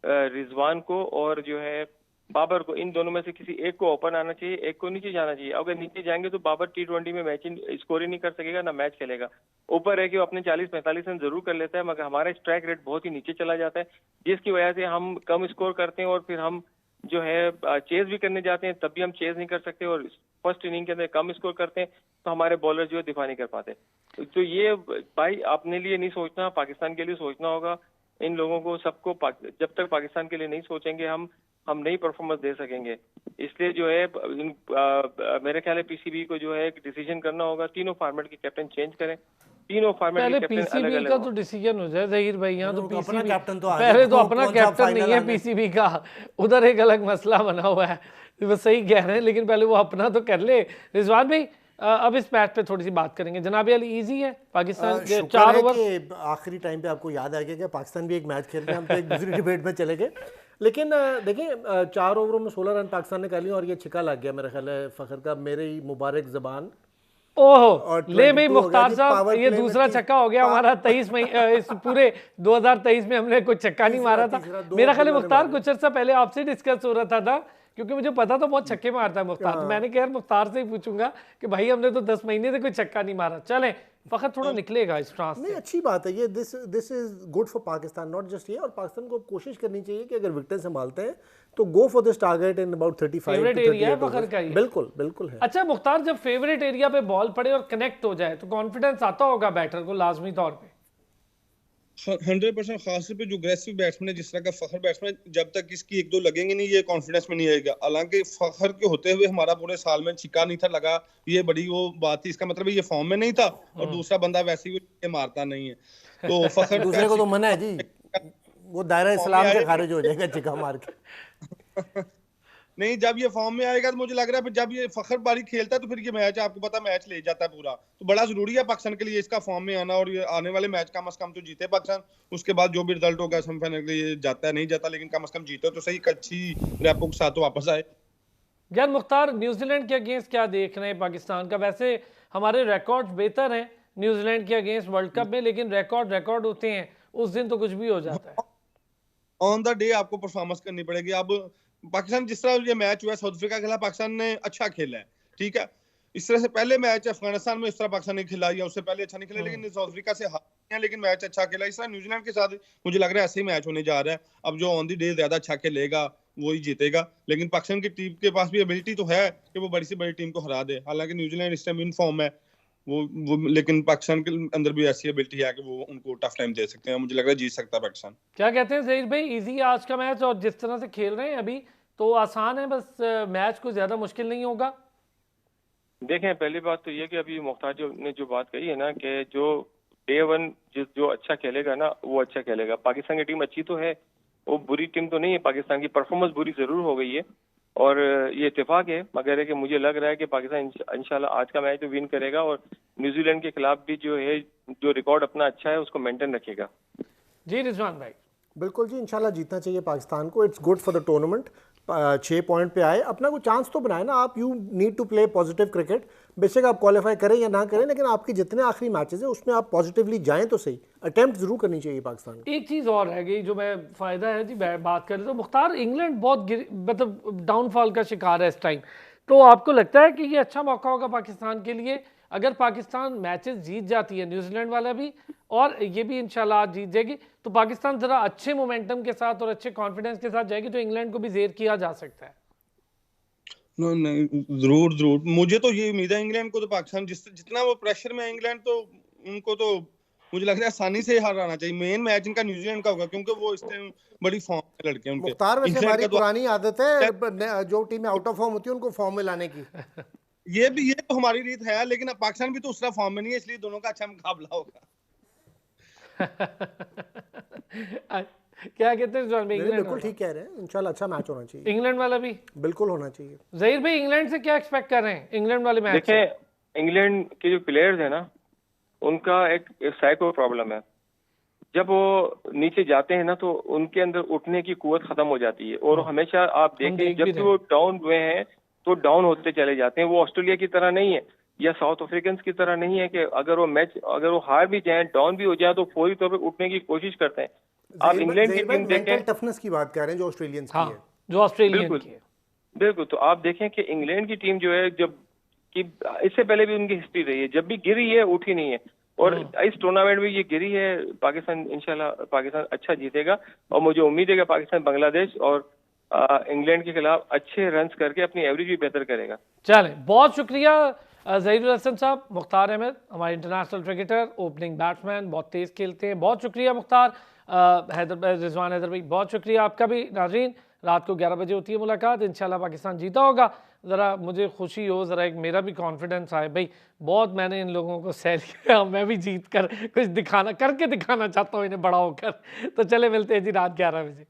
रिजवान को और जो है बाबर को, इन दोनों में से किसी एक को ओपन आना चाहिए, एक को नीचे जाना चाहिए। अगर नीचे जाएंगे तो बाबर T20 में मैच स्कोर ही नहीं कर सकेगा, ना मैच खेलेगा। ऊपर है कि वो अपने 40-45 रन जरूर कर लेता है, मगर हमारा स्ट्राइक रेट बहुत ही नीचे चला जाता है, जिसकी वजह से हम कम स्कोर करते हैं और फिर हम जो है चेज भी करने जाते हैं, तब भी हम चेज नहीं कर सकते, और फर्स्ट इनिंग के अंदर कम स्कोर करते हैं तो हमारे बॉलर जो है दिफा नहीं कर पाते। तो ये भाई अपने लिए नहीं सोचना, पाकिस्तान के लिए सोचना होगा। इन लोगों को सबको जब तक पाकिस्तान के लिए नहीं सोचेंगे हम नई परफॉर्मेंस दे सकेंगे। इसलिए जो है मेरे ख्याल है पीसीबी को जो है एक डिसीजन करना होगा, तीनों फॉर्मेट के कैप्टन चेंज करें, तीनों फॉर्मेट पहले के कैप्टन अलग पीसीबी अलग का हो। तो डिसीजन हो जाए जहीर भाई। यहाँ तो अपना पीसीबी कैप्टन तो आ पहले गया, तो अपना कौन सा कैप्टन नहीं फाइनल है आने? पीसीबी का, उधर एक अलग मसला बना हुआ है। वो सही कह रहे हैं, लेकिन पहले वो अपना तो कर ले। रिजवान भाई अब इस मैच पे थोड़ी सी बात करेंगे। जनाब अली इजी है पाकिस्तान के शुक्र 4 है ओवर। कि आखिरी टाइम पे आपको याद आ गया कि पाकिस्तान भी एक मैच खेल रहे हैं, हम तो एक दूसरी डिबेट में चले गए। लेकिन देखिए 4 ओवरों में 16 रन पाकिस्तान ने कर लिए और ये छिक्का लग गया मेरे ख्याल है फखर का, मेरी मुबारक जबान। ओहो और ले भाई 22 हो गया मुख्तार जी, साहब, पावर ये प्ले में दूसरा छक्का हो गया हमारा 23 में। इस पूरे 2023 में हमने कोई छक्का नहीं मारा था। तीसरा, दो मेरा ख्याल है बॉलर ने मुख्तार मारे। कुछ अर्सा पहले आपसे डिस्कस हो रहा था क्योंकि मुझे पता तो बहुत छक्के मारता है मुख्तार, तो मैंने कहा यार मुख्तार से ही पूछूंगा कि भाई हमने तो 10 महीने से कोई छक्का नहीं मारा। चलें फखर थोड़ा निकलेगा इस फ्रांस नहीं से। अच्छी बात है ये, this is good for Pakistan, not just ये। और पाकिस्तान को कोशिश करनी चाहिए कि अगर विकेट संभालते हैं तो go for this target in about 35 favourite to area है 38 फखर का ये। बिल्कुल बिल्कुल है। अच्छा मुख्तार, जब फेवरेट एरिया पे बॉल पड़े और कनेक्ट हो जाए तो कॉन्फिडेंस आता होगा बैटर को लाजमी तौर पे। 100% खासतौर पे जो अग्रेसिव बैट्समैन है जिस तरह का फखर बैट्समैन, जब तक इसकी एक दो लगेंगे नहीं ये कॉन्फिडेंस में नहीं आएगा। हालांकि फखर के होते हुए हमारा पूरे साल में छिक्का नहीं था लगा, ये बड़ी वो बात थी, इसका मतलब ये फॉर्म में नहीं था और दूसरा बंदा वैसे ही मारता नहीं है। तो फखर दूसरे को तो मना है जी, वो दायरा इस्लाम से खारिज हो जाएगा छिक्का मार के। नहीं, जब ये फॉर्म में आएगा तो मुझे लग रहा है फिर जब ये फखर बारी खेलता है तो फिर ये मैच आपको पता मैच ले जाता है पूरा। तो बड़ा जरूरी है पाकिस्तान के लिए इसका फॉर्म में आना, और ये आने वाले मैच कम से कम तो जीते पाकिस्तान। उसके बाद जो भी रिजल्ट होगा सेमीफाइनल के लिए जाता है नहीं जाता, लेकिन कम से कम जीते तो सही, एक अच्छी रैपो के साथ वापस आए। यार मुख्तार, न्यूजीलैंड के अगेंस्ट क्या देख रहे हैं पाकिस्तान का? वैसे हमारे रिकॉर्ड बेहतर हैं न्यूजीलैंड के अगेंस्ट वर्ल्ड कप में, लेकिन रिकॉर्ड होते हैं, उस दिन तो कुछ भी हो जाता है। ऑन द डे आपको परफॉर्मेंस करनी पड़ेगी। अब पाकिस्तान जिस तरह ये मैच हुआ साउथ अफ्रीका के खिलाफ पाकिस्तान ने अच्छा खेला है, ठीक है। इस तरह से पहले मैच अफगानिस्तान में इस तरह पाकिस्तान ने खिला या उससे पहले अच्छा नहीं खेला, लेकिन साउथ अफ्रीका से हार है लेकिन मैच अच्छा खेला। इस तरह न्यूजीलैंड के साथ मुझे लग रहा है ऐसे ही मैच होने जा रहा है। अब जो ऑन द डे ज्यादा अच्छा खेलेगा वही जीतेगा, लेकिन पाकिस्तान की टीम के पास भी एबिलिटी तो है कि वो बड़ी से बड़ी टीम को हरा दे। हालांकि न्यूजीलैंड इस टाइम इन फॉर्म है वो लेकिन पाकिस्तान के अंदर भी ऐसी एबिलिटी है कि वो उनको टफ टाइम दे सकते हैं। मुझे लग रहा है जीत सकता है पाकिस्तान। क्या कहते हैं जहीर भाई, इजी है आज का मैच? और जिस तरह से खेल रहे हैं अभी तो आसान है, बस मैच को ज्यादा मुश्किल नहीं होगा। देखें, पहली बात तो ये कि अभी मुख्तार ने जो बात कही है ना कि जो डे वन जो अच्छा खेलेगा ना वो अच्छा खेलेगा। पाकिस्तान की टीम अच्छी तो है, वो बुरी टीम तो नहीं है। पाकिस्तान की परफॉर्मेंस बुरी जरूर हो गई है और ये इत्तेफाक है, मगर है कि मुझे लग रहा है कि पाकिस्तान इंशाल्लाह आज का मैच तो विन करेगा और न्यूजीलैंड के खिलाफ भी जो है जो रिकॉर्ड अपना अच्छा है उसको मेंटेन रखेगा। जी रिजवान भाई। बिल्कुल जी, इंशाल्लाह जीतना चाहिए पाकिस्तान को। It's good for the tournament. 6 point पे आए, अपना कोई चांस तो बनाए ना आप। You need to play positive cricket. बेशक आप क्वालिफाई करें या ना करें, लेकिन आपके जितने आखिरी मैचेस हैं उसमें आप पॉजिटिवली जाएं तो सही। अटेम्प्ट जरूर करनी चाहिए पाकिस्तान को। एक चीज़ और है गई जो मैं फ़ायदा है जी बात करें तो मुख्तार, इंग्लैंड बहुत मतलब डाउनफॉल का शिकार है इस टाइम, तो आपको लगता है कि ये अच्छा मौका होगा पाकिस्तान के लिए अगर पाकिस्तान मैचेस जीत जाती है, न्यूजीलैंड वाला भी और ये भी इंशाल्लाह आज जीत जाएगी, तो पाकिस्तान ज़रा अच्छे मोमेंटम के साथ और अच्छे कॉन्फिडेंस के साथ जाएगी तो इंग्लैंड को भी ज़ेर किया जा सकता है? नहीं, जरूर मुझे तो ये उम्मीद है इंग्लैंड को। तो पाकिस्तान जितना वो प्रेशर में है इंग्लैंड, तो उनको तो मुझे लग रहा है आसानी से हराना चाहिए। मेन मैच इनका न्यूजीलैंड का होगा क्योंकि वो इस टाइम बड़ी फॉर्म में लड़के हैं उनके। मुख्तार, वैसे हमारी तो पुरानी आदत है जो टीमें आउट ऑफ फॉर्म होती है उनको फॉर्म में लाने की। ये तो हमारी रीत है, लेकिन पाकिस्तान भी तो उस तरह फॉर्म में नहीं है, इसलिए दोनों का अच्छा मुकाबला होगा। क्या कहते हैं जॉन भाई? बिल्कुल ठीक कह रहे हैं, इंशाल्लाह अच्छा मैच होना चाहिए। इंग्लैंड वाला भी बिल्कुल होना चाहिए। जहीर भाई, इंग्लैंड से क्या एक्सपेक्ट कर रहे हैं इंग्लैंड वाले मैच? देखें, इंग्लैंड के जो प्लेयर्स है ना उनका एक साइको प्रॉब्लम है। जब वो नीचे जाते हैं ना तो उनके अंदर उठने की कुव्वत खत्म हो जाती है और हमेशा आप देखें जब भी वो डाउन हुए हैं तो डाउन होते चले जाते हैं। वो ऑस्ट्रेलिया की तरह नहीं है या साउथ अफ्रीकन की तरह नहीं है कि अगर वो हार भी जाए, डाउन भी हो जाए तो फौरी तौर पर उठने की कोशिश करते हैं। आप इंग्लैंड की टीम देखें, टफनेस की बात कर रहे हैं जो ऑस्ट्रेलियंस की है। जो ऑस्ट्रेलियन बिल्कुल की है। बिल्कुल। तो आप देखें कि इंग्लैंड की टीम जो है, जब कि इससे पहले भी उनकी हिस्ट्री रही है, जब भी गिरी है उठी नहीं है, और इस टूर्नामेंट में ये गिरी है। पाकिस्तान इंशाल्लाह पाकिस्तान अच्छा जीतेगा, और मुझे उम्मीद है कि पाकिस्तान बांग्लादेश और इंग्लैंड के खिलाफ अच्छे रन्स करके अपनी एवरेज भी बेहतर करेगा। चलें, बहुत शुक्रिया ज़हीरुल हसन साहब। मुख्तार अहमद हमारे इंटरनेशनल क्रिकेटर, ओपनिंग बैट्समैन, बहुत तेज़ खेलते हैं। बहुत शुक्रिया मुख्तार। रिजवान हैदर भाई, बहुत शुक्रिया आपका भी। नाज़रीन, रात को 11 बजे होती है मुलाकात, इंशाल्लाह पाकिस्तान जीता होगा। ज़रा मुझे खुशी हो, ज़रा एक मेरा भी कॉन्फिडेंस आए भाई। बहुत मैंने इन लोगों को सह लिया, मैं भी जीत कर कुछ दिखाना करके दिखाना चाहता हूँ इन्हें बड़ा होकर। तो चले, मिलते हैं जी रात 11 बजे।